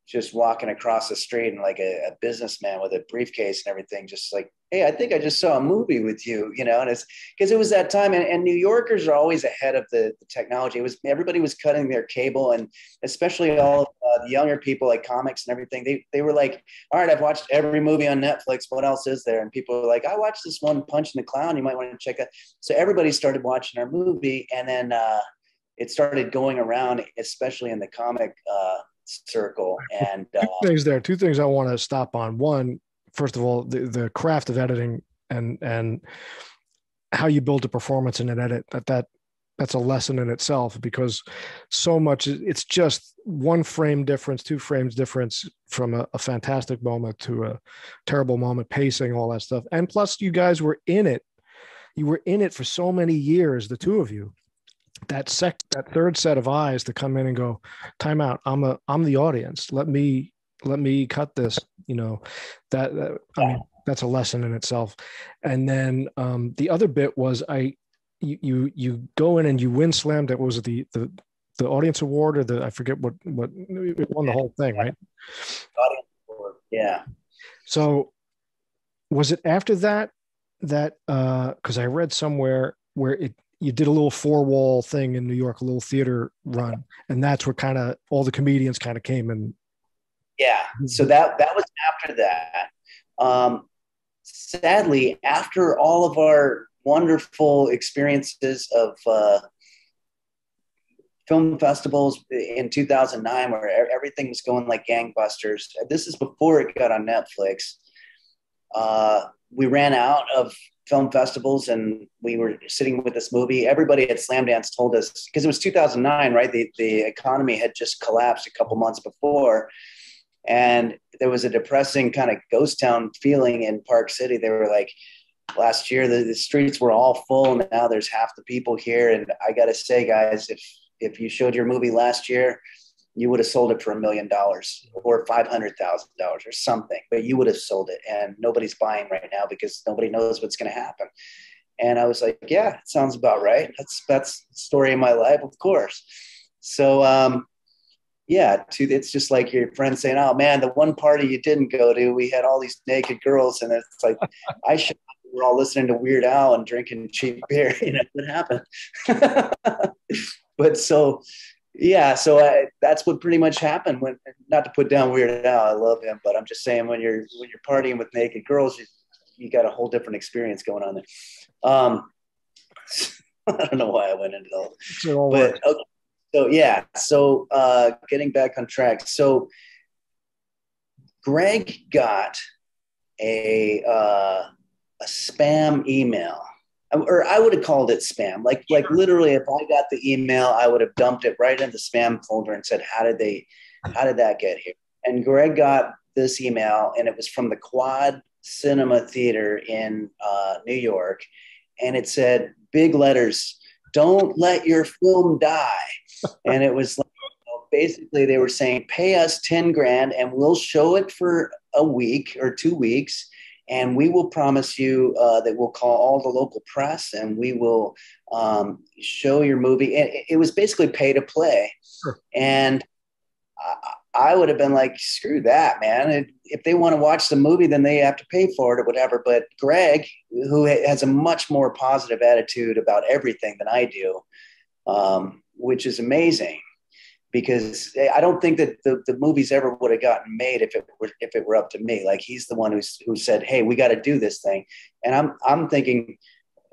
S2: just walking across the street and like a businessman with a briefcase and everything, just like, "Hey, I think I just saw a movie with you," and it's because it was that time. And New Yorkers are always ahead of the technology. Everybody was cutting their cable, and especially all of the younger people, like comics and everything. They were like, "All right, I've watched every movie on Netflix. What else is there?" And people were like, "I watched this one, Punch in the Clown. You might want to check it." So everybody started watching our movie, and then it started going around, especially in the comic circle. And
S1: two things I want to stop on. One, first of all, the craft of editing and how you build a performance in an edit, that's a lesson in itself, because so much, it's just one frame difference, 2 frames difference from a fantastic moment to a terrible moment, pacing, all that stuff. And plus you guys were in it. You were in it for so many years, the two of you. That third set of eyes to come in and go, "Time out. I'm the audience. Let me cut this." I mean, that's a lesson in itself. And then the other bit was you go in and you win Slammed. What was it, the audience award or I forget what it won the whole thing, right?
S2: Audience award, yeah.
S1: So was it after that because I read somewhere where you did a little 4-wall thing in New York, a little theater run, and that's where kind of all the comedians kind of came in.
S2: Yeah. So that was after that. Sadly, after all of our wonderful experiences of film festivals in 2009, where everything was going like gangbusters, this is before it got on Netflix. We ran out of film festivals, and we were sitting with this movie. Everybody at Slamdance told us, because it was 2009, right? The economy had just collapsed a couple months before, and there was a depressing kind of ghost town feeling in Park City. They were like, last year the streets were all full. Now there's half the people here. And I got to say, guys, if you showed your movie last year, you would have sold it for $1 million or $500,000 or something, but you would have sold it, and nobody's buying right now because nobody knows what's going to happen. And I was like, yeah, it sounds about right. That's the story of my life, of course. So, it's just like your friend saying, oh man, the one party you didn't go to, we had all these naked girls. And it's like, we're all listening to Weird Al and drinking cheap beer. What happened? But that's what pretty much happened. When, not to put down Weird Al, I love him, but I'm just saying when you're partying with naked girls, you got a whole different experience going on there. I don't know why I went into all, but okay. So getting back on track. So Greg got a spam email, or I would have called it spam. Like literally, if I got the email, I would have dumped it right in the spam folder and said, how did that get here? And Greg got this email, and it was from the Quad Cinema Theater in New York. And it said, big letters, don't let your film die. And it was like, basically they were saying, pay us 10 grand and we'll show it for a week or 2 weeks. And we will promise you that we'll call all the local press and we will show your movie. And it was basically pay to play. Sure. And I would have been like, screw that, man. If they want to watch the movie, then they have to pay for it or whatever. But Greg, who has a much more positive attitude about everything than I do, which is amazing, because I don't think that the movies ever would have gotten made if it were up to me. Like, he's the one who said, hey, we got to do this thing. And I'm thinking,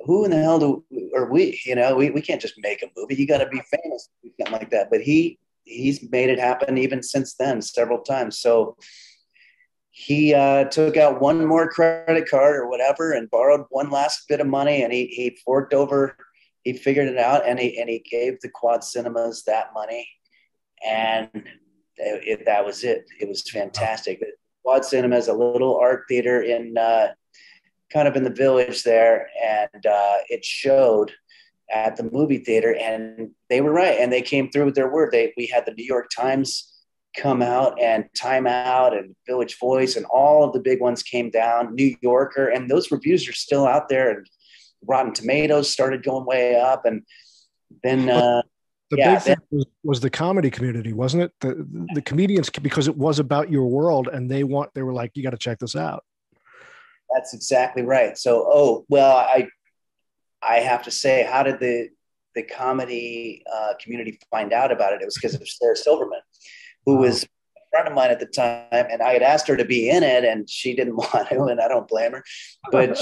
S2: who in the hell are we? We can't just make a movie. You got to be famous, something like that. But he's made it happen even since then, several times. So he took out one more credit card or whatever and borrowed one last bit of money, and he forked over. He figured it out, and he gave the Quad Cinemas that money. And that was it. It was fantastic. The Quad Cinema is a little art theater in kind of in the village there, and it showed at the movie theater, and they were right, and they came through with their word. We had the New York Times come out, and Time Out, and Village Voice, and all of the big ones came down. New Yorker, and those reviews are still out there. And Rotten Tomatoes started going way up, and then.
S1: The big thing was the comedy community, wasn't it? The comedians, because it was about your world, and they were like, you got to check this out.
S2: That's exactly right. So, I have to say, how did the comedy community find out about it? It was because of Sarah Silverman, who was a friend of mine at the time, and I had asked her to be in it, and she didn't want to, and I don't blame her. But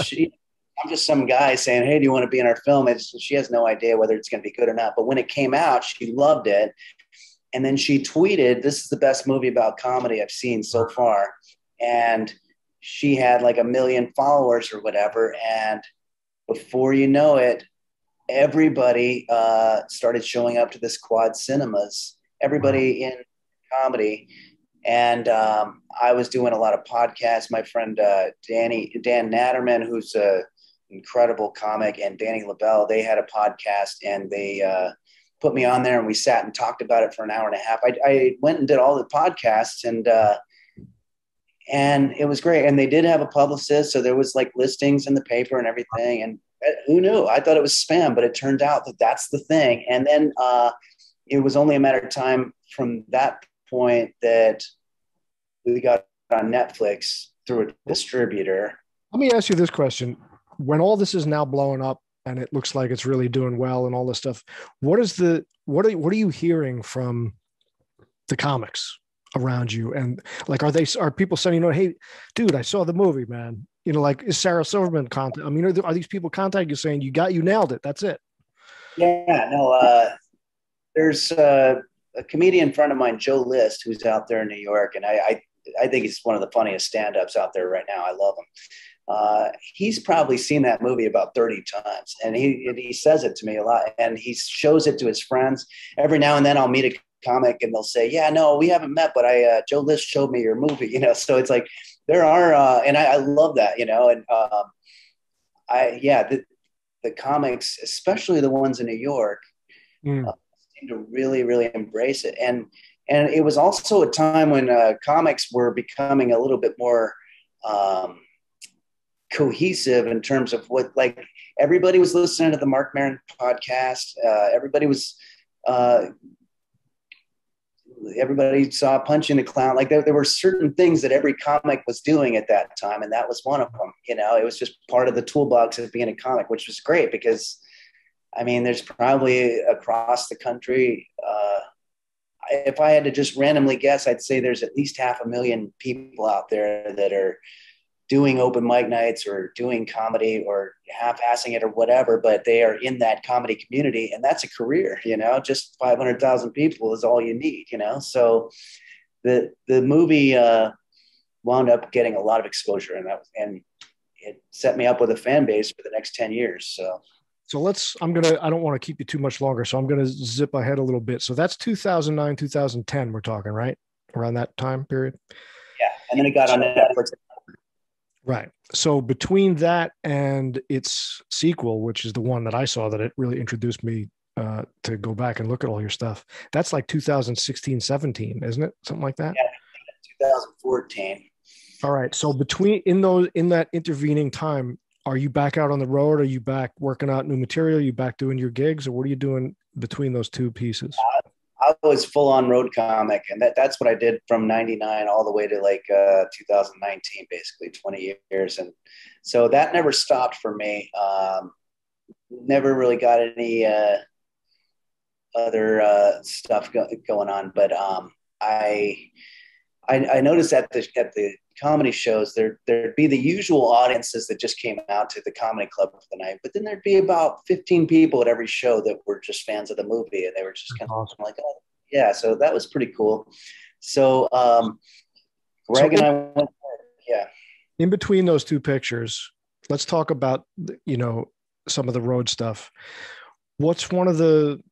S2: I'm just some guy saying, hey, do you want to be in our film? She has no idea whether it's going to be good or not. But when it came out, she loved it. And then she tweeted, this is the best movie about comedy I've seen so far. And she had like 1 million followers or whatever. And before you know it, everybody started showing up to this Quad Cinemas, everybody in comedy. And I was doing a lot of podcasts. My friend Dan Natterman, who's a incredible comic, and Danny LaBelle, they had a podcast, and they put me on there, and we sat and talked about it for an hour and a half. I went and did all the podcasts, and it was great. And they did have a publicist, so there was like listings in the paper and everything. And who knew? I thought it was spam, but it turned out that that's the thing. And then it was only a matter of time from that point that we got on Netflix through a distributor.
S1: Let me ask you this question. When all this is now blowing up and it looks like it's really doing well and all this stuff, what are you hearing from the comics around you? And like, are people sending, hey, dude, I saw the movie, man. Like, is Sarah Silverman contact? I mean, are these people contacting you saying you nailed it? That's it.
S2: Yeah, no, there's a comedian friend of mine, Joe List, who's out there in New York. And I think he's one of the funniest stand-ups out there right now. I love him. He's probably seen that movie about 30 times, and he says it to me a lot, and he shows it to his friends. Every now and then I'll meet a comic and they'll say, yeah, no, we haven't met, but Joe List showed me your movie, so it's like there are, and I love that, and the comics, especially the ones in New York, seem to really, really embrace it. And it was also a time when comics were becoming a little bit more cohesive in terms of what, like, everybody was listening to the Mark Maron podcast. Everybody saw Punching the Clown. Like there were certain things that every comic was doing at that time, and that was one of them. It was just part of the toolbox of being a comic, which was great because, I mean, there's probably across the country, if I had to just randomly guess, I'd say there's at least 500,000 people out there that are doing open mic nights or doing comedy or half-assing it or whatever, but they are in that comedy community, and that's a career, just 500,000 people is all you need, So the movie wound up getting a lot of exposure, and it set me up with a fan base for the next 10 years. So
S1: I don't want to keep you too much longer, so I'm going to zip ahead a little bit. So that's 2009, 2010 we're talking, right? Around that time period?
S2: Yeah, and then it got on Netflix.
S1: Right. So between that and its sequel, which is the one that I saw that it really introduced me to go back and look at all your stuff, that's like 2016, 17, isn't it? Something like that?
S2: Yeah, 2014.
S1: All right. So in that intervening time, are you back out on the road? Are you back working out new material? Are you back doing your gigs? Or what are you doing between those two pieces?
S2: I was full on road comic, and that's what I did from 99 all the way to like 2019, basically 20 years. And so that never stopped for me. Never really got any other stuff going on. But I noticed at the comedy shows, there'd be the usual audiences that just came out to the comedy club for the night, but then there'd be about 15 people at every show that were just fans of the movie, and they were just kind of awesome. Like, oh yeah, so that was pretty cool. So Greg and I went, yeah.
S1: In between those two pictures, let's talk about some of the road stuff. What's one of the,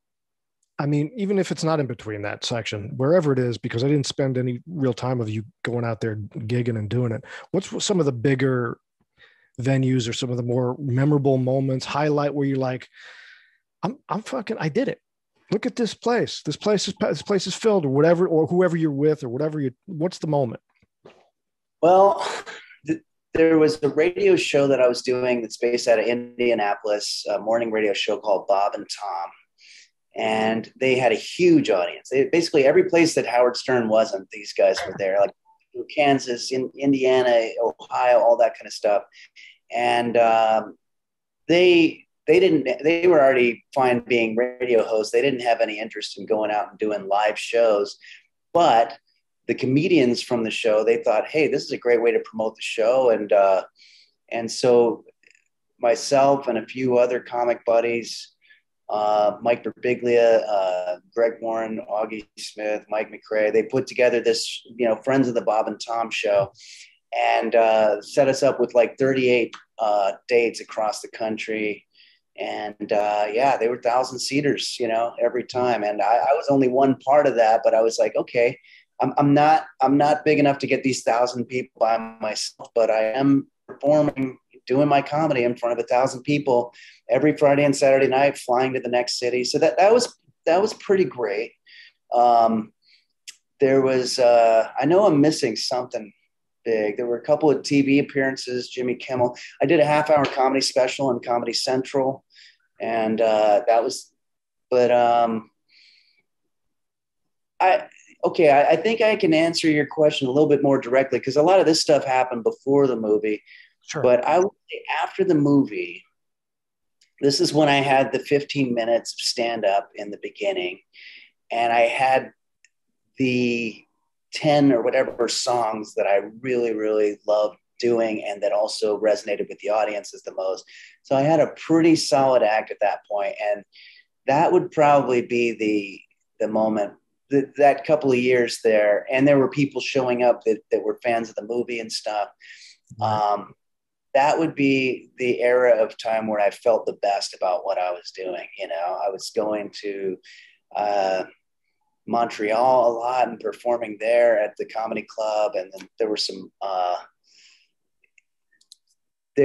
S1: I mean, even if it's not in between that section, wherever it is, because I didn't spend any real time of you going out there gigging and doing it. What's some of the bigger venues or some of the more memorable moments, highlight where you're like, I did it. Look at this place. This place is filled, or whatever, or whoever you're with, or what's the moment?
S2: Well, there was a radio show that I was doing that's based out of Indianapolis, a morning radio show called Bob and Tom. And they had a huge audience. Basically every place that Howard Stern wasn't, these guys were there, like Kansas, Indiana, Ohio, all that kind of stuff. And they were already fine being radio hosts. They didn't have any interest in going out and doing live shows. But the comedians from the show, they thought, hey, this is a great way to promote the show. And so myself and a few other comic buddies, Mike Birbiglia, Greg Warren, Augie Smith, Mike McRae, they put together this, Friends of the Bob and Tom show, and set us up with like 38 dates across the country. And they were 1,000-seaters, every time. And I was only one part of that, but I was like, okay, I'm not big enough to get these 1,000 people by myself, but I am performing, doing my comedy in front of 1,000 people every Friday and Saturday night, flying to the next city. So that was pretty great. There was, I know I'm missing something big. There were a couple of TV appearances, Jimmy Kimmel. I did a half-hour comedy special on Comedy Central, and that was, but I think I can answer your question a little bit more directly, because a lot of this stuff happened before the movie.
S1: Sure.
S2: But I would say after the movie, this is when I had the 15 minutes of stand-up in the beginning, and I had the 10 or whatever songs that I really, really loved doing and that also resonated with the audiences the most. So I had a pretty solid act at that point, and that would probably be the moment, that couple of years there. And there were people showing up that were fans of the movie and stuff. that would be the era of time where I felt the best about what I was doing. You know, I was going to Montreal a lot and performing there at the comedy club. And then there were some,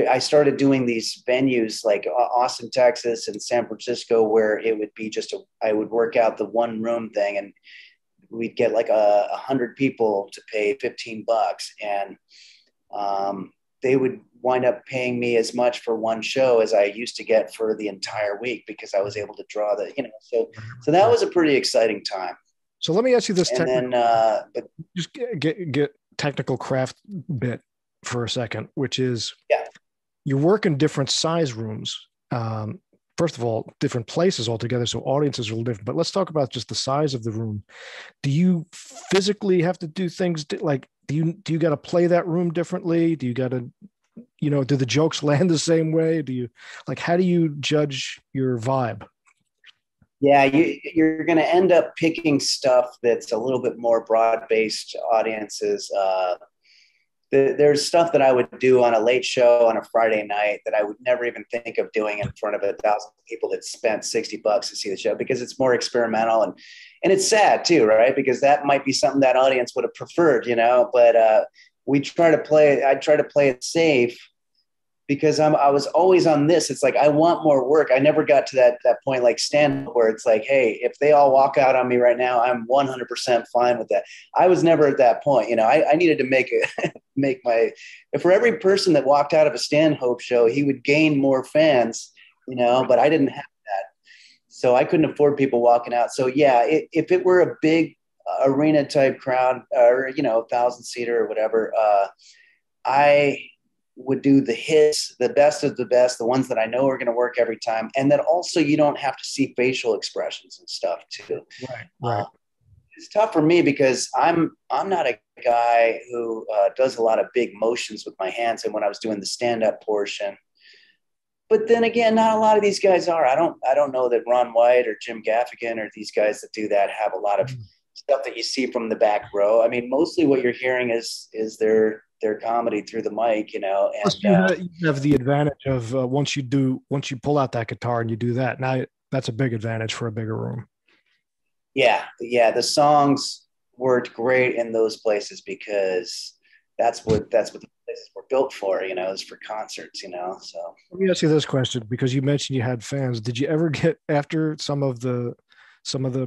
S2: I started doing these venues like Austin, Texas and San Francisco, where it would be just I would work out the one room thing, and we'd get like 100 people to pay $15. And they would wind up paying me as much for one show as I used to get for the entire week, because I was able to draw the, you know, so that was a pretty exciting time.
S1: So let me ask you this,
S2: and then,
S1: but just get technical craft bit for a second, which is, you work in different size rooms. First of all, different places altogether, so audiences are a little different. But let's talk about just the size of the room. Do you physically have to do things like, do you got to play that room differently? Do you got to, you know, do the jokes land the same way? Do you, like, how do you judge your vibe?
S2: Yeah, you're going to end up picking stuff that's a little bit more broad-based audiences. There's stuff that I would do on a late show on a Friday night that I would never even think of doing in front of 1,000 people that spent $60 to see the show, because it's more experimental, and it's sad too, right? Because that might be something that audience would have preferred, you know. But I try to play it safe, because I was always on this. It's like, I want more work. I never got to that point like Stanhope, where it's like, hey, if they all walk out on me right now, I'm 100% fine with that. I was never at that point. You know, I needed to for every person that walked out of a Stanhope show, he would gain more fans, you know, but I didn't have that. So I couldn't afford people walking out. So yeah, if it were a big arena type crowd, or, you know, 1,000-seater or whatever, I would do the hits, the best of the best, the ones that I know are going to work every time. And then also, you don't have to see facial expressions and stuff too.
S1: Right.
S2: It's tough for me because I'm not a guy who does a lot of big motions with my hands. And when I was doing the stand-up portion, but then again, not a lot of these guys are. I don't know that Ron White or Jim Gaffigan or these guys that do that have a lot of stuff that you see from the back row. I mean, mostly what you're hearing is their comedy through the mic, you know. And
S1: you have the advantage of once you pull out that guitar and you do that, now that's a big advantage for a bigger room.
S2: Yeah. The songs worked great in those places, because that's what the places were built for, you know, is for concerts, you know. So
S1: let me ask you this question, because you mentioned you had fans. Did you ever get, after some of the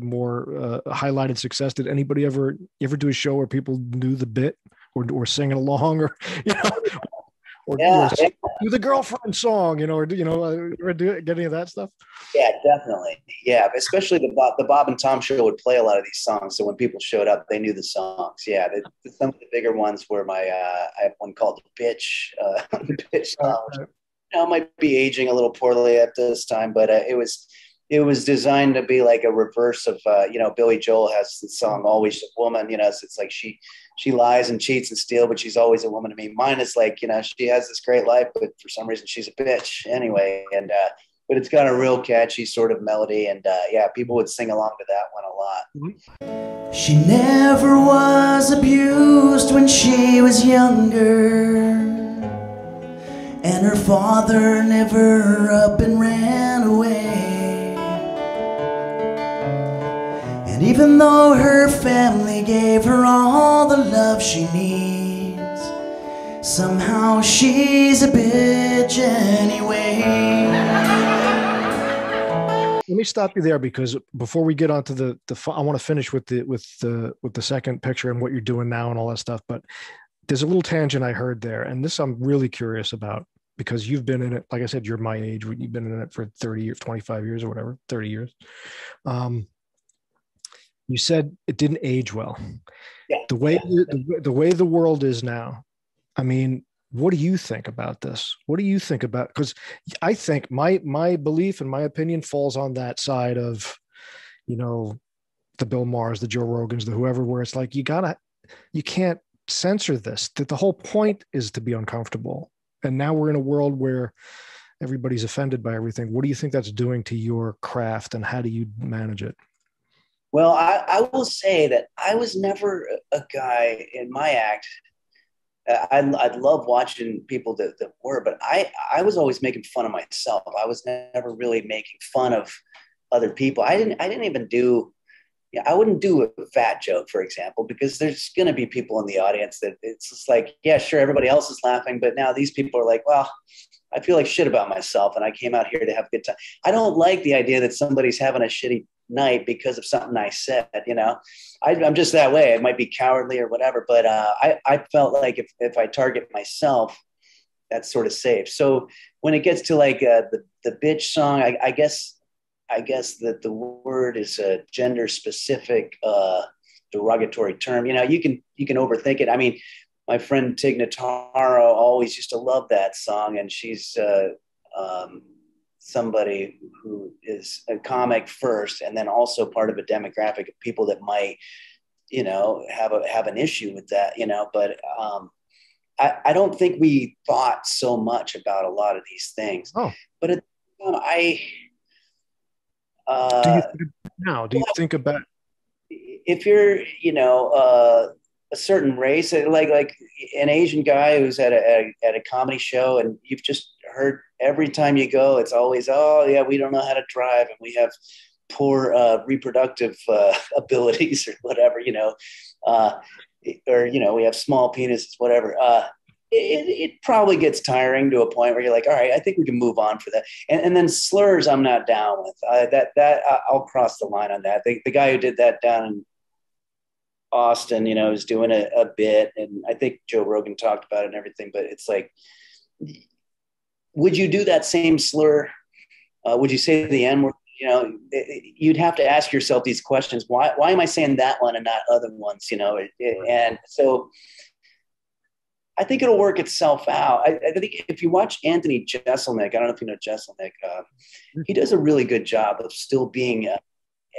S1: more highlighted success, did anybody ever do a show where people knew the bit or singing along, or, you know, or do the girlfriend song, you know, or get any of that stuff?
S2: Yeah, definitely. Yeah, especially the Bob and Tom show would play a lot of these songs, so when people showed up, they knew the songs. Yeah, some of the bigger ones were I have one called The Bitch. The Bitch song. You know, might be aging a little poorly at this time, but it was designed to be like a reverse of, you know, Billy Joel has the song Always a Woman, you know, so it's like she lies and cheats and steals, but she's always a woman to me. Mine is like, you know, she has this great life, but for some reason she's a bitch anyway. And, but it's got a real catchy sort of melody. And yeah, people would sing along to that one a lot.
S3: She never was abused when she was younger, and her father never up and ran away. And even though her family gave her all the love she needs, somehow she's a bitch anyway.
S1: Let me stop you there, because before we get on to I want to finish with the second picture and what you're doing now and all that stuff. But there's a little tangent I heard there, and this I'm really curious about, because you've been in it. Like I said, you're my age. You've been in it for 30 years, 25 years or whatever, 30 years. You said it didn't age well.
S2: Yeah.
S1: The way the world is now, I mean, what do you think about this? What do you think about? Because I think my belief and my opinion falls on that side of, you know, the Bill Maher's, the Joe Rogans, the whoever, where it's like, you can't censor this. That the whole point is to be uncomfortable. And now we're in a world where everybody's offended by everything. What do you think that's doing to your craft, and how do you manage it?
S2: Well, I will say that I was never a guy in my act I love watching people that were, but I was always making fun of myself. I was never really making fun of other people. I didn't even do, yeah, I wouldn't do a fat joke, for example, because there's going to be people in the audience that it's just like, yeah, sure, everybody else is laughing, but now these people are like, well, I feel like shit about myself, and I came out here to have a good time. I don't like the idea that somebody's having a shitty night because of something I said. You know, I'm just that way. It might be cowardly or whatever, but I felt like if I target myself, that's sort of safe. So when it gets to like the bitch song, I guess that the word is a gender specific derogatory term. You know, you can overthink it. I mean, my friend Tig Notaro always used to love that song, and she's somebody who is a comic first, and then also part of a demographic of people that might, you know, have an issue with that. You know, but I don't think we thought so much about a lot of these things.
S1: Oh,
S2: but at the time,
S1: do you think now? Do you think about
S2: if you're, you know, a certain race, like an Asian guy who's at a comedy show, and you've just heard every time you go, it's always, oh yeah, we don't know how to drive, and we have poor reproductive abilities or whatever, you know, or you know, we have small penises, whatever. It probably gets tiring to a point where you're like, all right, I think we can move on for that. And then slurs, I'm not down with that. I'll cross the line on that. The guy who did that down in Austin, you know, is doing a bit, and I think Joe Rogan talked about it and everything. But it's like, would you do that same slur? Would you say the N word? You know, you'd have to ask yourself these questions. Why am I saying that one and not other ones? You know, and so I think it'll work itself out. I think if you watch Anthony Jeselnik, I don't know if you know Jeselnik, he does a really good job of still being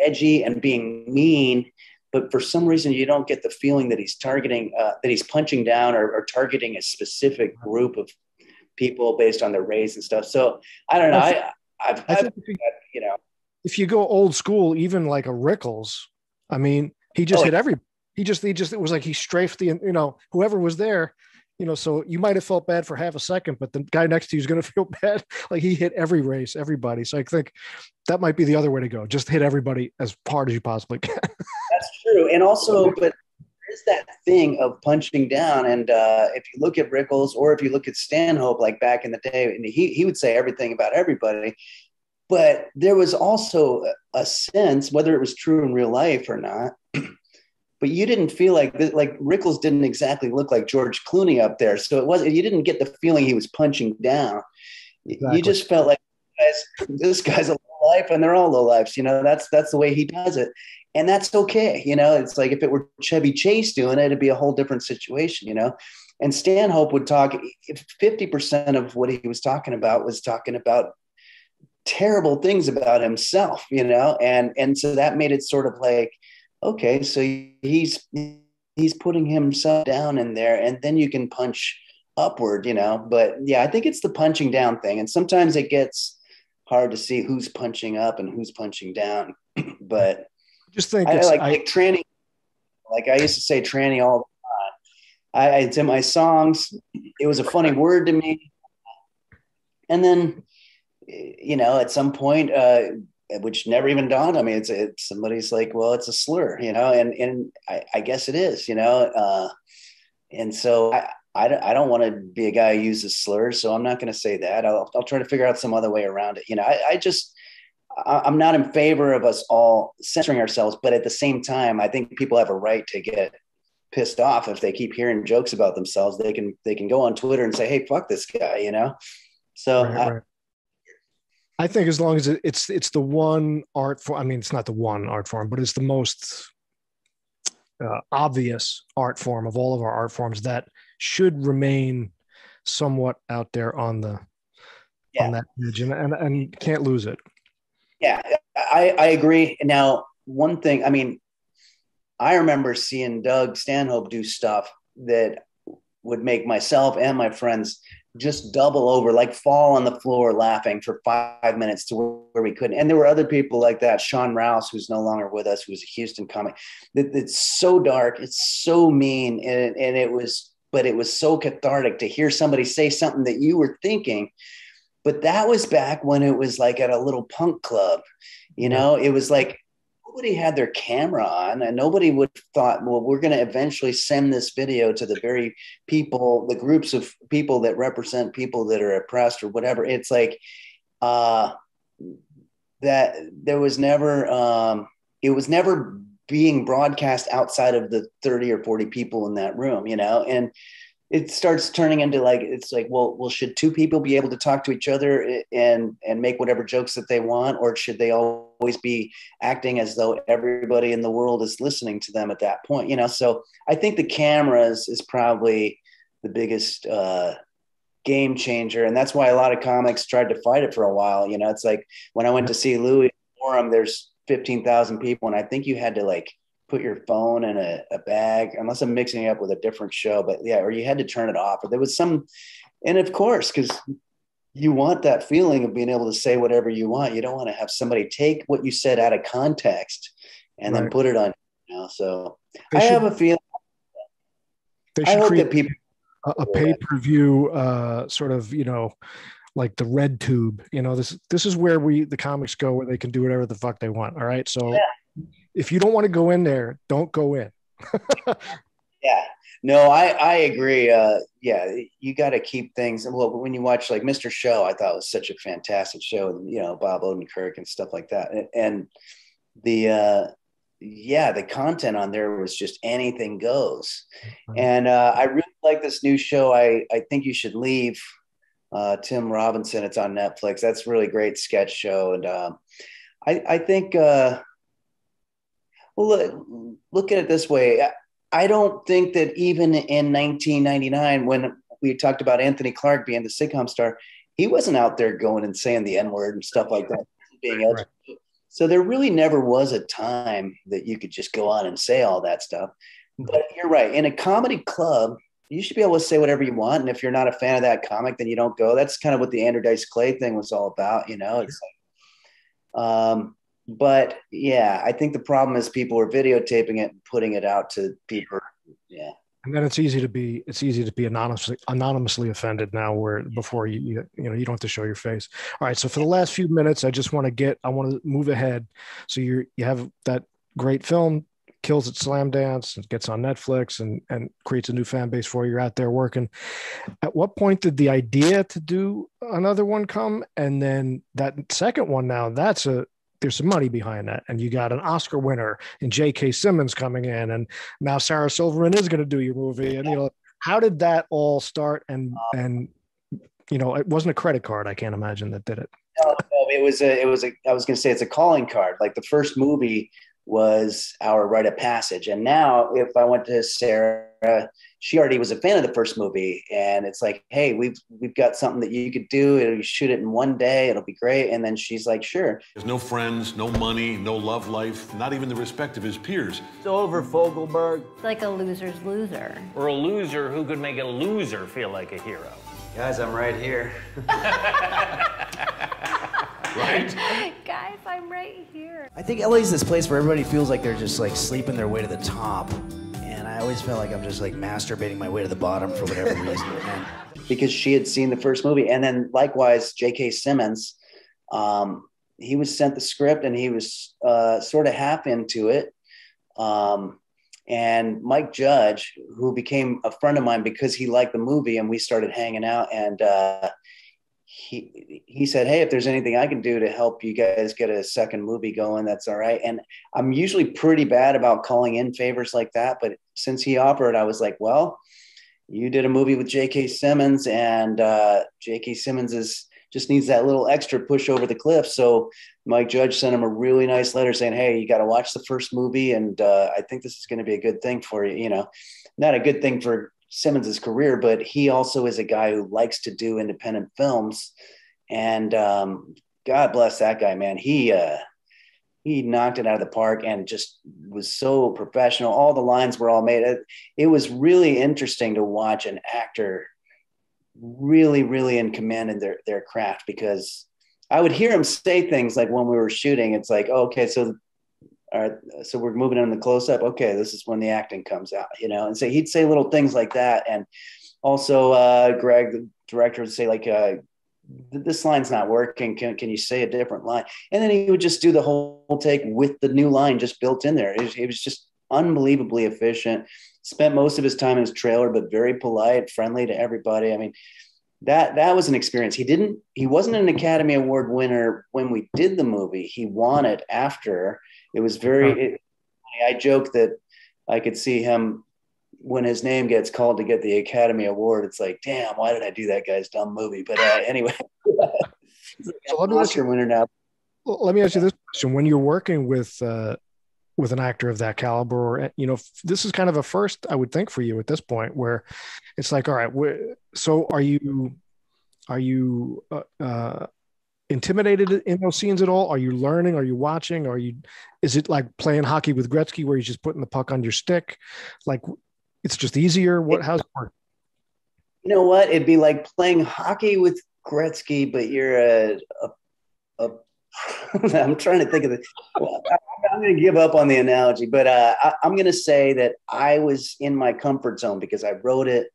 S2: edgy and being mean, but for some reason you don't get the feeling that he's targeting, that he's punching down or targeting a specific group of people based on their race and stuff. So I don't know. I think you know,
S1: if you go old school, even like a Rickles, I mean, he just hit every. He just it was like he strafed the, you know, whoever was there. You know, so you might have felt bad for half a second, but the guy next to you is going to feel bad. Like he hit every race, everybody. So I think that might be the other way to go. Just hit everybody as hard as you possibly can.
S2: That's true. And also, but there's that thing of punching down. And if you look at Rickles or if you look at Stanhope, like back in the day, and he would say everything about everybody. But there was also a sense, whether it was true in real life or not, but you didn't feel like Rickles didn't exactly look like George Clooney up there. So it wasn't, you didn't get the feeling he was punching down. Exactly. You just felt like, this guy's a low life, and they're all low lives. You know, that's the way he does it. And that's okay. You know, it's like if it were Chevy Chase doing it, it'd be a whole different situation, you know? And Stanhope would talk, if 50% of what he was talking about terrible things about himself, you know? And so that made it sort of like, okay, so he's putting himself down in there, and then you can punch upward, you know. But yeah, I think it's the punching down thing, and sometimes it gets hard to see who's punching up and who's punching down. But
S1: just think,
S2: I like tranny. Like I used to say tranny all the time. It's in my songs. It was a funny word to me, and then, you know, at some point, which never even dawned on me, it's somebody's like, well, it's a slur, you know, and I guess it is, you know, and so I don't want to be a guy who uses slurs, so I'm not going to say that. I'll try to figure out some other way around it. You know, I'm not in favor of us all censoring ourselves, but at the same time, I think people have a right to get pissed off if they keep hearing jokes about themselves. They can go on Twitter and say, hey, fuck this guy, you know. So
S1: right. I think as long as it's the one art form, I mean, it's not the one art form, but it's the most obvious art form of all of our art forms that should remain somewhat out there on that edge, and can't lose it.
S2: Yeah, I agree. Now, one thing, I mean, I remember seeing Doug Stanhope do stuff that would make myself and my friends just double over, like fall on the floor laughing for 5 minutes to where we couldn't. And there were other people like that. Sean Rouse, who's no longer with us, who's a Houston comic. It's so dark. It's so mean. And it was, but it was so cathartic to hear somebody say something that you were thinking. But that was back when it was like at a little punk club, you know, it was like nobody had their camera on, and nobody would have thought, well, we're going to eventually send this video to the very people, the groups of people that represent people that are oppressed or whatever. It's like that there was never, it was never being broadcast outside of the 30 or 40 people in that room, you know, and it starts turning into like, it's like, well, should two people be able to talk to each other and make whatever jokes that they want, or should they always be acting as though everybody in the world is listening to them at that point, you know? So I think the cameras is probably the biggest game changer, and that's why a lot of comics tried to fight it for a while. You know, it's like when I went to see Louis Forum, there's 15,000 people, and I think you had to like put your phone in a bag, unless I'm mixing it up with a different show, but yeah, or you had to turn it off, or there was some, and of course, because you want that feeling of being able to say whatever you want. You don't want to have somebody take what you said out of context and then put it on, you know? So I have a feeling.
S1: I hope that people a pay-per-view sort of, you know, like the red tube, you know, this is where the comics go, where they can do whatever the fuck they want. All right. So if you don't want to go in there, don't go in.
S2: Yeah, no, I agree. Yeah, you got to keep things. Well, when you watch like Mr. Show, I thought it was such a fantastic show, you know, Bob Odenkirk and stuff like that. And the content on there was just anything goes. And I really like this new show. I think you should leave. Tim Robinson. It's on Netflix. That's a really great sketch show. And I think, well, look at it this way. I don't think that even in 1999, when we talked about Anthony Clark being the sitcom star, he wasn't out there going and saying the N-word and stuff like that. Right. So there really never was a time that you could just go on and say all that stuff. But you're right. In a comedy club, you should be able to say whatever you want. And if you're not a fan of that comic, then you don't go. That's kind of what the Andrew Dice Clay thing was all about. You know, it's like, but yeah, I think the problem is people are videotaping it and putting it out to people. Yeah. And
S1: then it's easy to be anonymously offended now, where before you don't have to show your face. All right. So for the last few minutes, I want to move ahead. So you have that great film, kills at Slamdance, and gets on Netflix and creates a new fan base for you. You're out there working. At what point did the idea to do another one come? And then that second one, now there's some money behind that, and you got an Oscar winner and J.K. Simmons coming in, and now Sarah Silverman is going to do your movie. And, you know, how did that all start? And you know, it wasn't a credit card. I can't imagine that did it.
S2: No, it was I was going to say it's a calling card. Like the first movie was our rite of passage. And now if I went to Sarah, she already was a fan of the first movie. And it's like, hey, we've got something that you could do. You shoot it in one day. It'll be great. And then she's like, sure.
S4: There's no friends, no money, no love life, not even the respect of his peers.
S5: It's over, Fogelberg.
S6: It's like a loser's loser.
S7: Or a loser who could make a loser feel like a hero.
S5: Guys, I'm right here.
S4: Right?
S6: Guys, I'm right here.
S3: I think LA's this place where everybody feels like they're just like sleeping their way to the top. And I always felt like I'm just like masturbating my way to the bottom for whatever reason. And
S2: because she had seen the first movie. And then likewise, J.K. Simmons, he was sent the script and he was sort of half into it. And Mike Judge, who became a friend of mine because he liked the movie and we started hanging out, and he said, hey, if there's anything I can do to help you guys get a second movie going, that's all right. And I'm usually pretty bad about calling in favors like that. But since he offered, I was like, well, you did a movie with J.K. Simmons, and J.K. Simmons just needs that little extra push over the cliff. So Mike Judge sent him a really nice letter saying, hey, you got to watch the first movie. And I think this is going to be a good thing for you. You know, not a good thing for Simmons's career, but he also is a guy who likes to do independent films. And God bless that guy, man. He knocked it out of the park and just was so professional. All the lines were all made. It was really interesting to watch an actor really, really in command in their craft, because I would hear him say things like when we were shooting, it's like, oh, okay, so all right, so we're moving on the close up. Okay, this is when the acting comes out, you know. And so he'd say little things like that. And also Greg, the director, would say like, this line's not working. Can you say a different line? And then he would just do the whole take with the new line just built in there. It was just unbelievably efficient. Spent most of his time in his trailer, but very polite, friendly to everybody. I mean, that was an experience. He wasn't an Academy Award winner when we did the movie. He won it after. It was I joke that I could see him when his name gets called to get the Academy Award. It's like, damn, why did I do that guy's dumb movie? But anyway,
S1: so let me ask you,
S2: winner now.
S1: Let me ask you this question: when you're working with an actor of that caliber, or, you know, this is kind of a first, I would think, for you at this point, where it's like, all right, so are you intimidated in those scenes at all? Are you learning? Are you watching? Is it like playing hockey with Gretzky where you're just putting the puck on your stick? Like, it's just easier? How's it work?
S2: You know what? It'd be like playing hockey with Gretzky, but you're I'm trying to think of it. I'm going to give up on the analogy, but I'm going to say that I was in my comfort zone because I wrote it.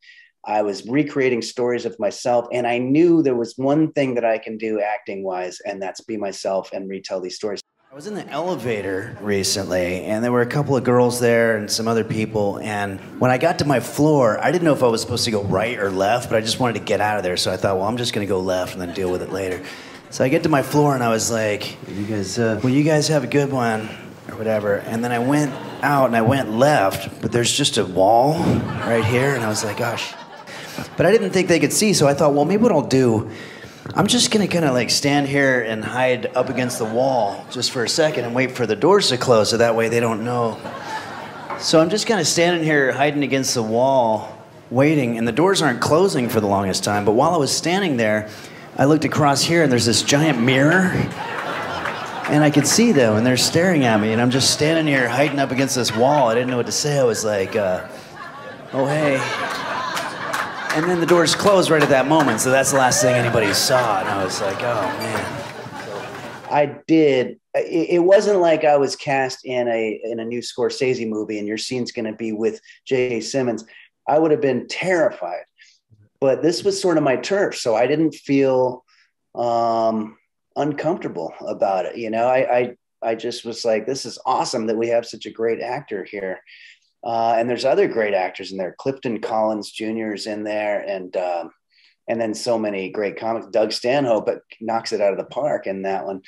S2: I was recreating stories of myself, and I knew there was one thing that I can do acting wise, and that's be myself and retell these stories.
S3: I was in the elevator recently, and there were a couple of girls there and some other people, and when I got to my floor, I didn't know if I was supposed to go right or left, but I just wanted to get out of there, so I thought, well, I'm just going to go left and then deal with it later. So I get to my floor, and I was like, you guys have a good one, or whatever, and then I went out, and I went left, but there's just a wall right here, and I was like, gosh. But I didn't think they could see, so I thought, well, maybe what I'll do, I'm just going to kind of like stand here and hide up against the wall just for a second and wait for the doors to close so that way they don't know. So I'm just kind of standing here hiding against the wall, waiting, and the doors aren't closing for the longest time. But while I was standing there, I looked across here, and there's this giant mirror, and I could see them, and they're staring at me, and I'm just standing here hiding up against this wall. I didn't know what to say. I was like, oh, hey. And then the doors closed right at that moment, so that's the last thing anybody saw. And I was like, oh, man.
S2: I did. It wasn't like I was cast in a new Scorsese movie and your scene's going to be with J.K. Simmons. I would have been terrified. But this was sort of my turf, so I didn't feel uncomfortable about it. You know, I just was like, this is awesome that we have such a great actor here. And there's other great actors in there. Clifton Collins Jr. is in there, and then so many great comics. Doug Stanhope knocks it out of the park in that one.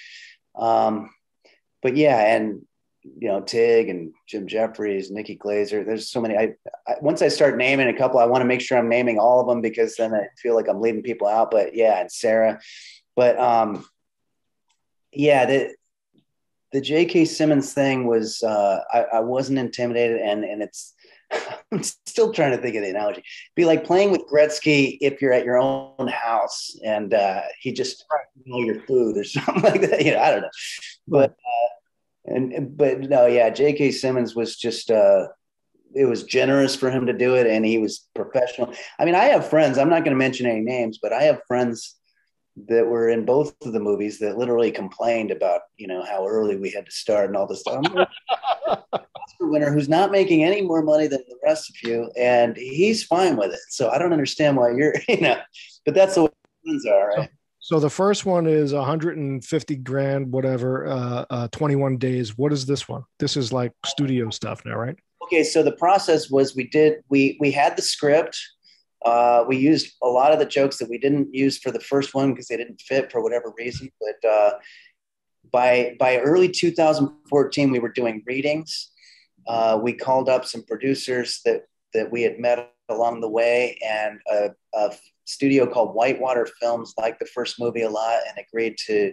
S2: But yeah, and you know, Tig and Jim Jeffries, Nikki Glazer. There's so many. I once I start naming a couple, I want to make sure I'm naming all of them because then I feel like I'm leaving people out. But yeah, and Sarah. But yeah, the J.K. Simmons thing was, I wasn't intimidated, and it's, I'm still trying to think of the analogy. It'd be like playing with Gretzky if you're at your own house and he just know your food or something like that. You know, I don't know. But, but no, yeah, J.K. Simmons was just, it was generous for him to do it, and he was professional. I mean, I have friends, I'm not going to mention any names, but I have friends that were in both of the movies that literally complained about, you know, how early we had to start and all this stuff. Oscar winner who's not making any more money than the rest of you, and he's fine with it. So I don't understand why you're, you know, but that's the way things are, right?
S1: So the first one is 150 grand, whatever, 21 days. What is this one? This is like studio stuff now, right?
S2: Okay, so the process was we had the script. We used a lot of the jokes that we didn't use for the first one because they didn't fit for whatever reason. But by early 2014, we were doing readings. We called up some producers that we had met along the way, and a studio called Whitewater Films liked the first movie a lot and agreed to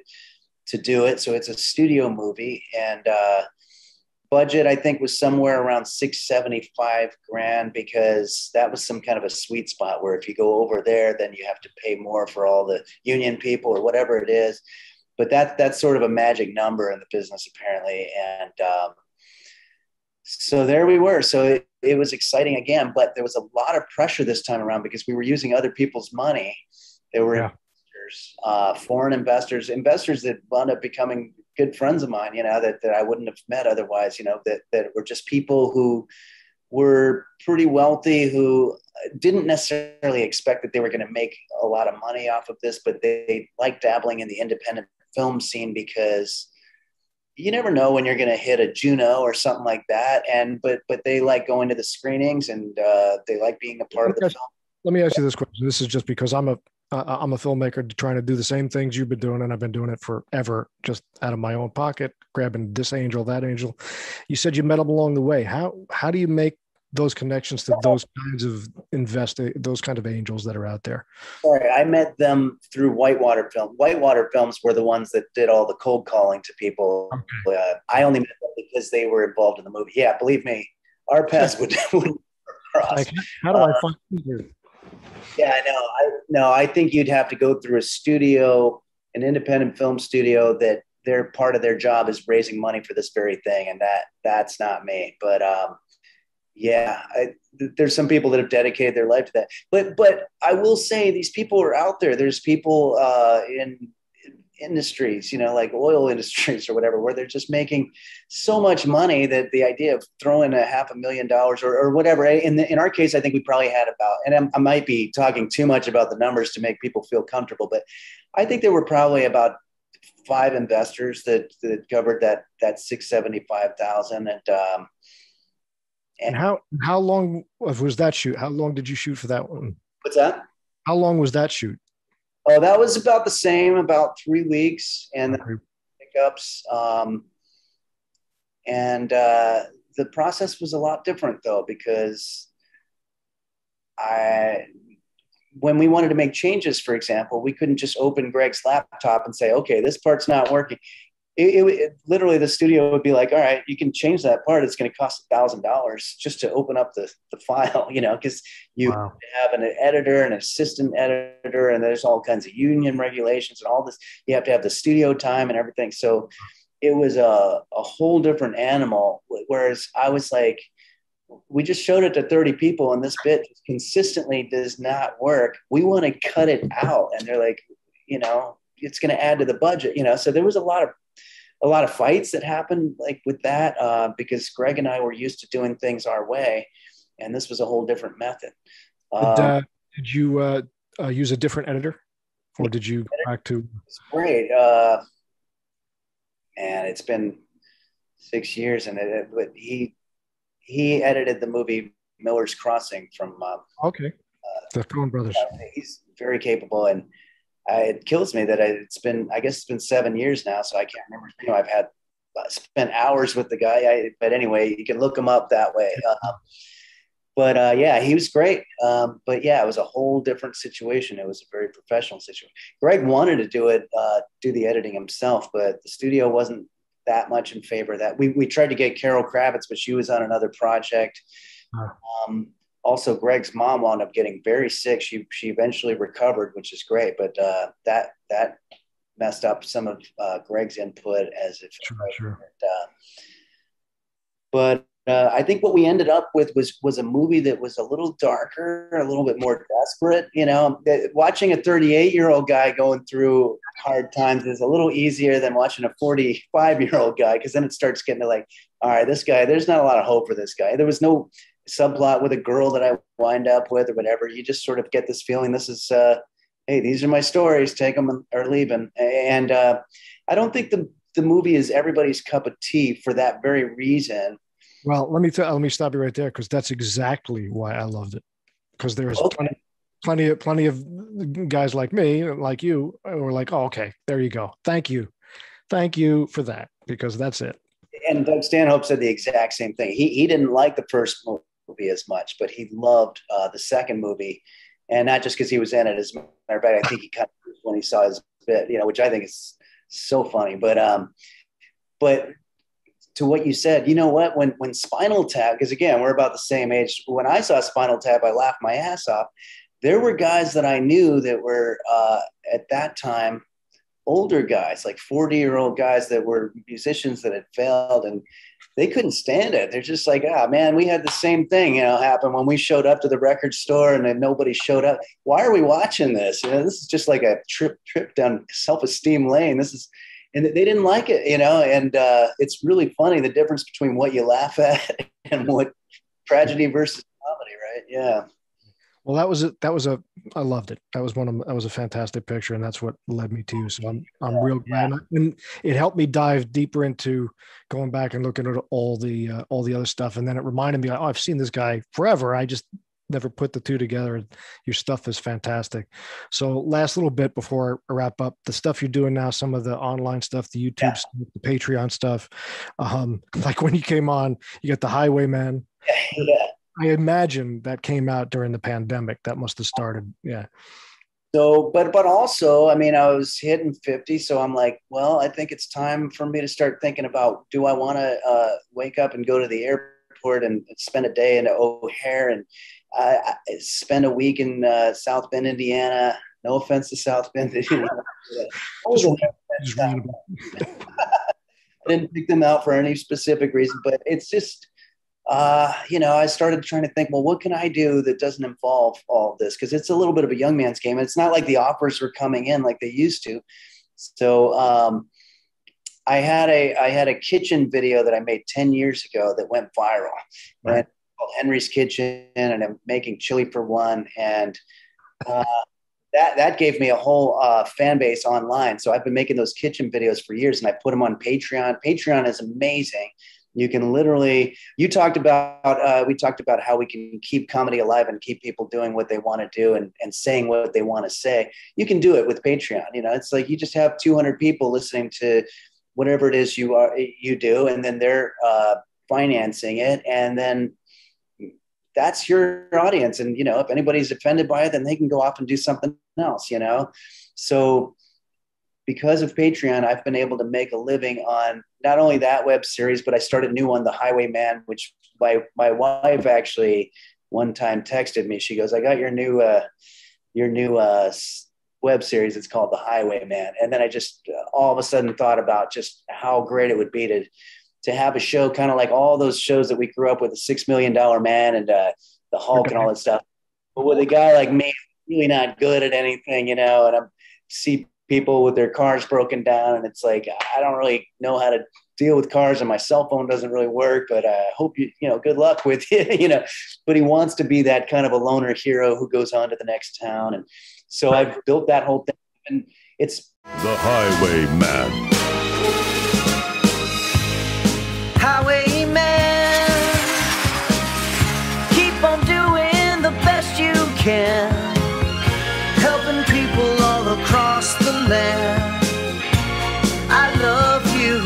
S2: do it. So it's a studio movie, and budget, I think, was somewhere around $675 grand, because that was some kind of a sweet spot where if you go over there, then you have to pay more for all the union people or whatever it is. But that's sort of a magic number in the business, apparently. And so there we were. So it was exciting again, but there was a lot of pressure this time around because we were using other people's money. There were investors, foreign investors that wound up becoming good friends of mine, that I wouldn't have met otherwise, that were just people who were pretty wealthy, who didn't necessarily expect that they were going to make a lot of money off of this, but they like dabbling in the independent film scene because you never know when you're going to hit a Juno or something like that. But they like going to the screenings, and they like being a part of the film.
S1: Let me ask you this question. This is just because I'm a filmmaker trying to do the same things you've been doing, and I've been doing it forever, just out of my own pocket, grabbing this angel, that angel. You said you met them along the way. How do you make those connections to those kinds of angels that are out there?
S2: Sorry, I met them through Whitewater Film. Whitewater Films were the ones that did all the cold calling to people. Okay. I only met them because they were involved in the movie. Yeah, believe me, our paths would cross.
S1: Like, how do I find you?
S2: Yeah, I know. I think you'd have to go through a studio, an independent film studio, that their part of their job is raising money for this very thing, and that's not me. But there's some people that have dedicated their life to that. But I will say these people are out there. There's people in industries, like oil industries or whatever, where they're just making so much money that the idea of throwing $500,000 or whatever. In our case, I think we probably had about, and I might be talking too much about the numbers to make people feel comfortable, but I think there were probably about 5 investors that covered that 675,000.
S1: And how long was that shoot? How long did you shoot for that one?
S2: What's that?
S1: How long was that shoot?
S2: Oh, that was about the same, about 3 weeks, and pickups. The process was a lot different though, because when we wanted to make changes, for example, we couldn't just open Greg's laptop and say, okay, this part's not working. It literally, the studio would be like, all right, you can change that part. It's going to cost $1,000 just to open up the file, because you have an editor, an assistant editor, and there's all kinds of union regulations and all this. You have to have the studio time and everything. So it was a whole different animal. Whereas I was like, we just showed it to 30 people and this bit consistently does not work. We want to cut it out. And they're like, it's going to add to the budget, So there was a lot of fights that happened like with that, because Greg and I were used to doing things our way, and this was a whole different method.
S1: Did you use a different editor, or did you go back to?
S2: It's great. And it's been 6 years, and he edited the movie Miller's Crossing from
S1: the Coen Brothers.
S2: He's very capable, and it kills me that it's been 7 years now, so I can't remember. I've had spent hours with the guy. But anyway, you can look him up that way. He was great. It was a whole different situation. It was a very professional situation. Greg wanted to do the editing himself, but the studio wasn't that much in favor of that. We tried to get Carol Kravitz, but she was on another project. Also, Greg's mom wound up getting very sick. She eventually recovered, which is great, but that messed up some of Greg's input as if. Sure. But I think what we ended up with was a movie that was a little darker, a little bit more desperate. Watching a 38-year-old guy going through hard times is a little easier than watching a 45-year-old guy, because then it starts getting to like, all right, this guy, there's not a lot of hope for this guy. There was no subplot with a girl that I wind up with or whatever. You just sort of get this feeling this is, hey, these are my stories, take them or leave them. And I don't think the movie is everybody's cup of tea for that very reason.
S1: Well, let me stop you right there, because that's exactly why I loved it. Because there's plenty of guys like me, like you, who are like, oh, okay, there you go. Thank you for that, because that's it.
S2: And Doug Stanhope said the exact same thing. He didn't like the first movie as much, but he loved the second movie, and not just because he was in it. As a matter of fact, I think he cut when he saw his bit, which I think is so funny. But to what you said, you know what? When Spinal Tap, because again, we're about the same age. When I saw Spinal Tap, I laughed my ass off. There were guys that I knew that were at that time older guys, like 40-year-old guys that were musicians that had failed, and they couldn't stand it. They're just like, man, we had the same thing, happen when we showed up to the record store and then nobody showed up. Why are we watching this? This is just like a trip down self-esteem lane. This is, and they didn't like it, and it's really funny, the difference between what you laugh at and what tragedy versus comedy, right? Yeah.
S1: Well, I loved it. That was a fantastic picture, and that's what led me to you. So I'm real glad, and it helped me dive deeper into going back and looking at all the other stuff. And then it reminded me, oh, I've seen this guy forever. I just never put the two together. Your stuff is fantastic. So last little bit before I wrap up, the stuff you're doing now, some of the online stuff, the YouTube stuff, the Patreon stuff, like when you came on, you got the Highwayman.
S2: Yeah.
S1: I imagine that came out during the pandemic. That must have started. Yeah.
S2: So, but also, I mean, I was hitting 50, so I'm like, well, I think it's time for me to start thinking about, do I want to wake up and go to the airport and spend a day in O'Hare and I spend a week in South Bend, Indiana. No offense to South Bend, Indiana. I didn't pick them out for any specific reason, but it's just, I started trying to think, well, what can I do that doesn't involve all of this? Because it's a little bit of a young man's game. It's not like the offers were coming in like they used to. So I had a kitchen video that I made 10 years ago that went viral. Right. Called Henry's Kitchen, and I'm making chili for one. And that gave me a whole fan base online. So I've been making those kitchen videos for years, and I put them on Patreon. Patreon is amazing. You can literally, we talked about how we can keep comedy alive and keep people doing what they want to do and saying what they want to say. You can do it with Patreon. It's like you just have 200 people listening to whatever it is you do, and then they're financing it, and then that's your audience. And if anybody's offended by it, then they can go off and do something else. So because of Patreon, I've been able to make a living on not only that web series, but I started a new one, The Highwayman, which my wife actually one time texted me. She goes, "I got your new web series. It's called The Highwayman." And then I just all of a sudden thought about just how great it would be to have a show kind of like all those shows that we grew up with, The $6 Million Man and the Hulk and all that stuff. But with a guy like me, really not good at anything, and I see people with their cars broken down, and it's like, I don't really know how to deal with cars, and my cell phone doesn't really work, but I hope good luck with you, but he wants to be that kind of a loner hero who goes on to the next town. And so I've built that whole thing, and it's
S8: The Highwayman.
S9: Highwayman, keep on doing the best you can, helping people all across the land. I love you,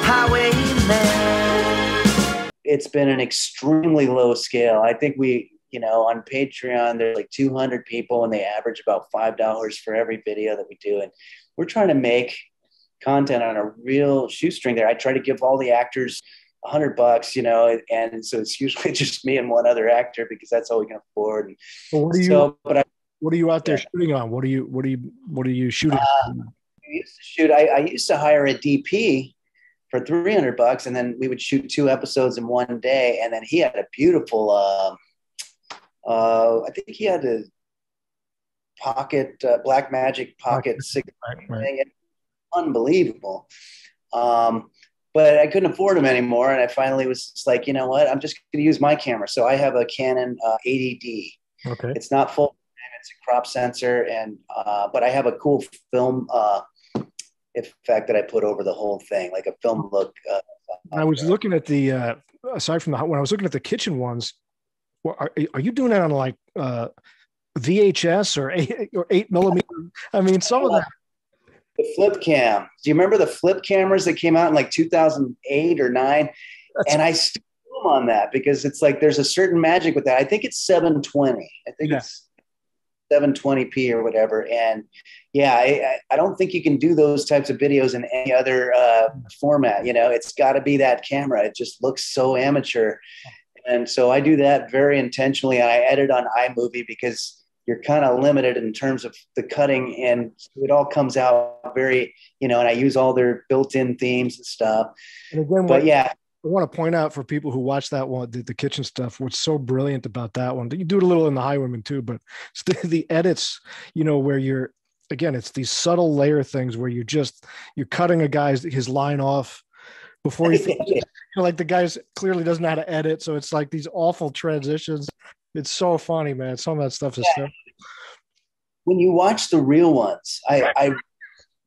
S9: Highwayman.
S2: It's been an extremely low scale. I think we, on Patreon, there's like 200 people, and they average about $5 for every video that we do. And we're trying to make content on a real shoestring there. I try to give all the actors $100, and so it's usually just me and one other actor because that's all we can afford.
S1: Well, what are you out there shooting on? What are you shooting?
S2: I used to hire a DP for $300, and then we would shoot 2 episodes in one day. And then he had a beautiful, I think he had a pocket, Black Magic Pocket 6 thing. Unbelievable. But I couldn't afford them anymore. And I finally was just like, you know what? I'm just going to use my camera. So I have a Canon 80D.
S1: Okay.
S2: It's not full. It's a crop sensor. And, but I have a cool film effect that I put over the whole thing, like a film look.
S1: I was looking at the, aside from when I was looking at the kitchen ones, are you doing that on like VHS or 8mm? I mean, some of that.
S2: The flip cam. Do you remember the flip cameras that came out in like 2008 or 9? And I still film on that because it's like there's a certain magic with that. I think it's 720. I think it's 720p or whatever. And I don't think you can do those types of videos in any other format. It's got to be that camera. It just looks so amateur. And so I do that very intentionally. I edit on iMovie because you're kind of limited in terms of the cutting, and it all comes out very, and I use all their built-in themes and stuff.
S1: And again, I want to point out for people who watch that one, the kitchen stuff, what's so brilliant about that one, you do it a little in the Highwayman too, but the edits, where again, it's these subtle layer things where you're cutting his line off before he finishes. Like the guy clearly doesn't know how to edit, so it's like these awful transitions. It's so funny, man. Some of that stuff is so.
S2: When you watch the real ones, I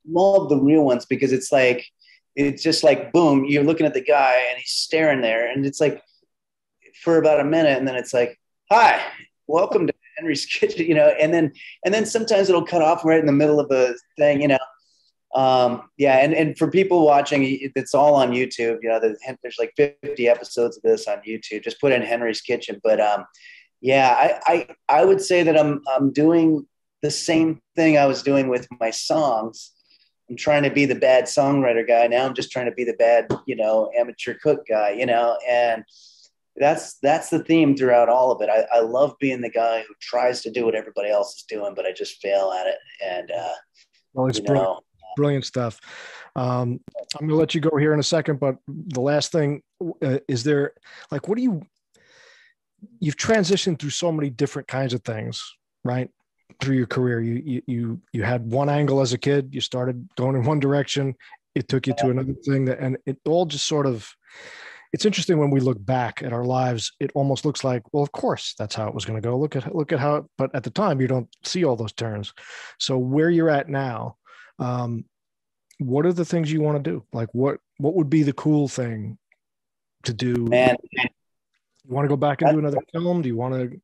S2: love the real ones because it's just like boom, you're looking at the guy and he's staring there, and it's like for about a minute, and then it's like, hi, welcome to Henry's Kitchen, you know, and then sometimes it'll cut off right in the middle of the thing, you know. And for people watching, it's all on YouTube. You know, there's like 50 episodes of this on YouTube. Just put in Henry's Kitchen. But I would say that I'm doing the same thing I was doing with my songs. I'm trying to be the bad songwriter guy. Now I'm just trying to be the bad, you know, amateur cook guy, you know, and that's the theme throughout all of it. I love being the guy who tries to do what everybody else is doing, but I just fail at it. And,
S1: well, it's brilliant stuff. I'm going to let you go here in a second, but the last thing is there, like, you've transitioned through so many different kinds of things, right? Through your career, you had one angle as a kid, you started going in one direction, it took you to another thing, and it all just sort of, it's interesting when we look back at our lives, it almost looks like, well, of course that's how it was going to go. Look at how, but at the time you don't see all those turns. So where you're at now, what are the things you want to do? Like what would be the cool thing to do?
S2: Man,
S1: you want to go back and do another film? Do you want to,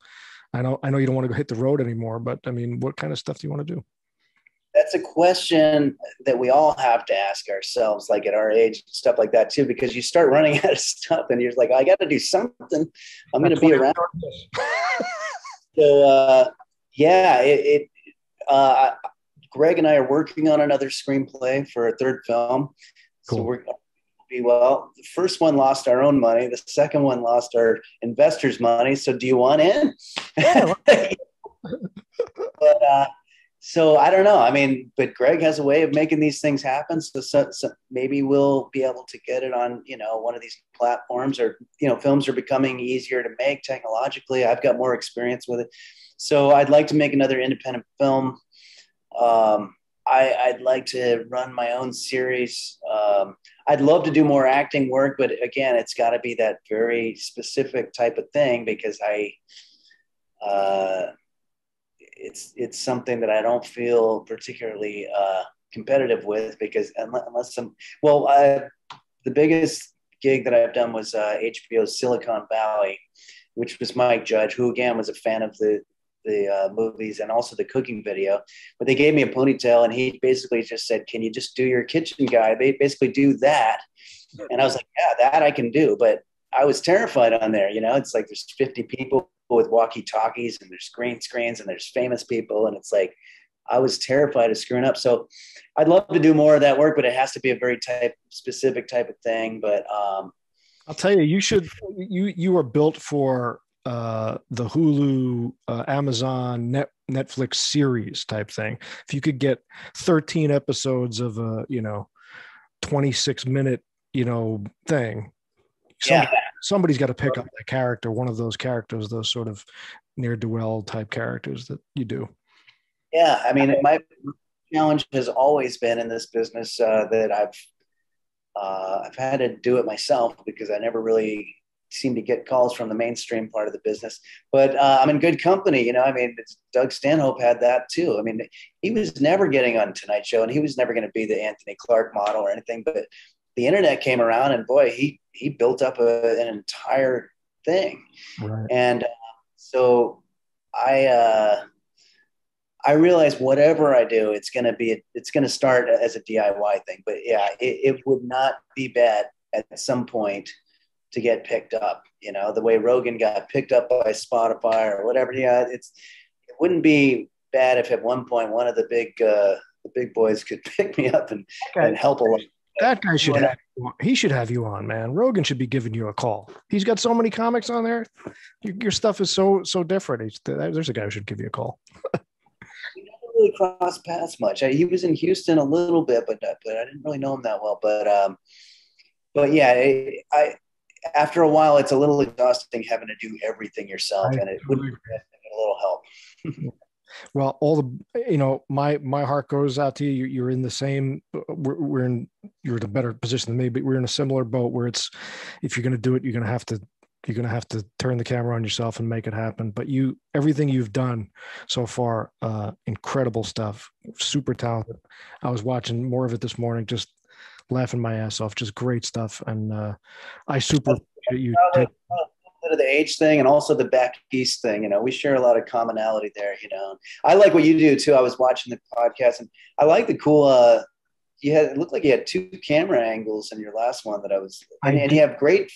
S1: I know you don't want to go hit the road anymore, but I mean, what kind of stuff do you want to do?
S2: That's a question that we all have to ask ourselves, like at our age, stuff like that too, because you start running out of stuff and you're like, I got to do something. I'm going to be around. So, Greg and I are working on another screenplay for a third film. Cool. So we're going to be, well, the first one lost our own money. The second one lost our investors' money. So do you want in? Yeah. But, so I don't know. I mean, but Greg has a way of making these things happen. So maybe we'll be able to get it on, you know, one of these platforms, or, you know, films are becoming easier to make technologically. I've got more experience with it. So I'd like to make another independent film. I'd like to run my own series. I'd love to do more acting work, but again, it's got to be that very specific type of thing, because it's something that I don't feel particularly competitive with, because the biggest gig that I've done was HBO's Silicon Valley, which was Mike Judge, who again was a fan of the movies and also the cooking video. But they gave me a ponytail and he basically just said, can you just do your kitchen guy? They basically do that. And I was like, yeah, that I can do. But I was terrified on there. You know, it's like there's 50 people with walkie-talkies and there's green screens and there's famous people. And it's like, I was terrified of screwing up. So I'd love to do more of that work, but it has to be a very specific type of thing. But I'll
S1: tell you, you are built for the Hulu, Amazon, Netflix series type thing. If you could get 13 episodes of a, 26-minute, thing, somebody's got to pick up that character, one of those characters, those sort of ne'er-do-well type characters that you do.
S2: Yeah. I mean, my challenge has always been in this business that I've had to do it myself, because I never really seem to get calls from the mainstream part of the business, but I'm in good company. I mean, Doug Stanhope had that too. I mean, he was never getting on Tonight Show and he was never going to be the Anthony Clark model or anything, but the internet came around and boy, he built up an entire thing. Right. And so I realized whatever I do, it's going to start as a DIY thing, but yeah, it would not be bad at some point to get picked up, the way Rogan got picked up by Spotify or whatever. Yeah, it wouldn't be bad if at one point one of the big boys could pick me up and help a lot.
S1: That guy should have you on, man. Rogan should be giving you a call. He's got so many comics on there. Your stuff is so different. There's a guy who should give you a call.
S2: We never really crossed paths much. He was in Houston a little bit, but I didn't really know him that well. But yeah, after a while, it's a little exhausting having to do everything yourself, and it would be a little help.
S1: Well, all the, my heart goes out to you. You're in the same, you're in a better position than me, but we're in a similar boat where it's, if you're going to do it, you're going to have to turn the camera on yourself and make it happen. But everything you've done so far, incredible stuff, super talented. I was watching more of it this morning, just laughing my ass off, just great stuff. And I super appreciate you.
S2: Bit of the age thing and also the back east thing, we share a lot of commonality there. I like what you do too. I was watching the podcast and I like the cool it looked like you had 2 camera angles in your last one that and you have great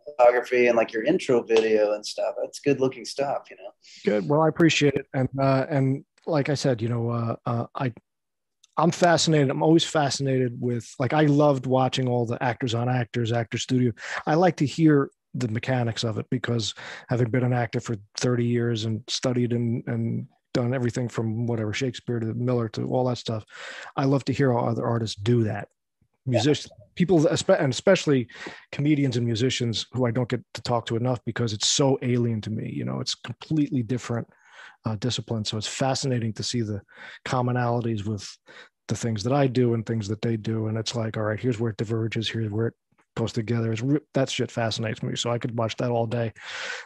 S2: photography and like your intro video and stuff. That's good looking stuff.
S1: Good. Well, I appreciate it. And like I said, I'm fascinated. I'm always fascinated with, like, I loved watching all the Actors on Actors, Actor Studio. I like to hear the mechanics of it, because having been an actor for 30 years and studied and done everything from whatever Shakespeare to Miller to all that stuff, I love to hear how other artists do that. Musicians, people, and especially comedians and musicians who I don't get to talk to enough because it's so alien to me. It's completely different discipline. So it's fascinating to see the commonalities with the things that I do and things that they do. And it's like, all right, here's where it diverges. Here's where it goes together. That shit fascinates me. So I could watch that all day.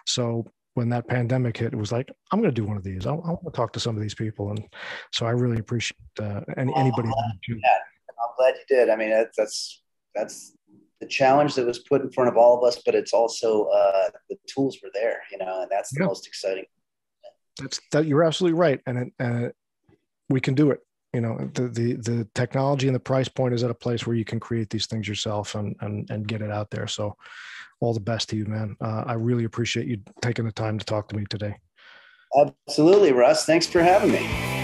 S1: So when that pandemic hit, it was like, I'm going to do one of these. I want to talk to some of these people. And so I really appreciate anybody.
S2: I'm glad you did. I mean, that's the challenge that was put in front of all of us, but it's also the tools were there, and that's the most exciting.
S1: You're absolutely right. And we can do it. The technology and the price point is at a place where you can create these things yourself and get it out there. So all the best to you, man. I really appreciate you taking the time to talk to me today.
S2: Absolutely, Russ. Thanks for having me.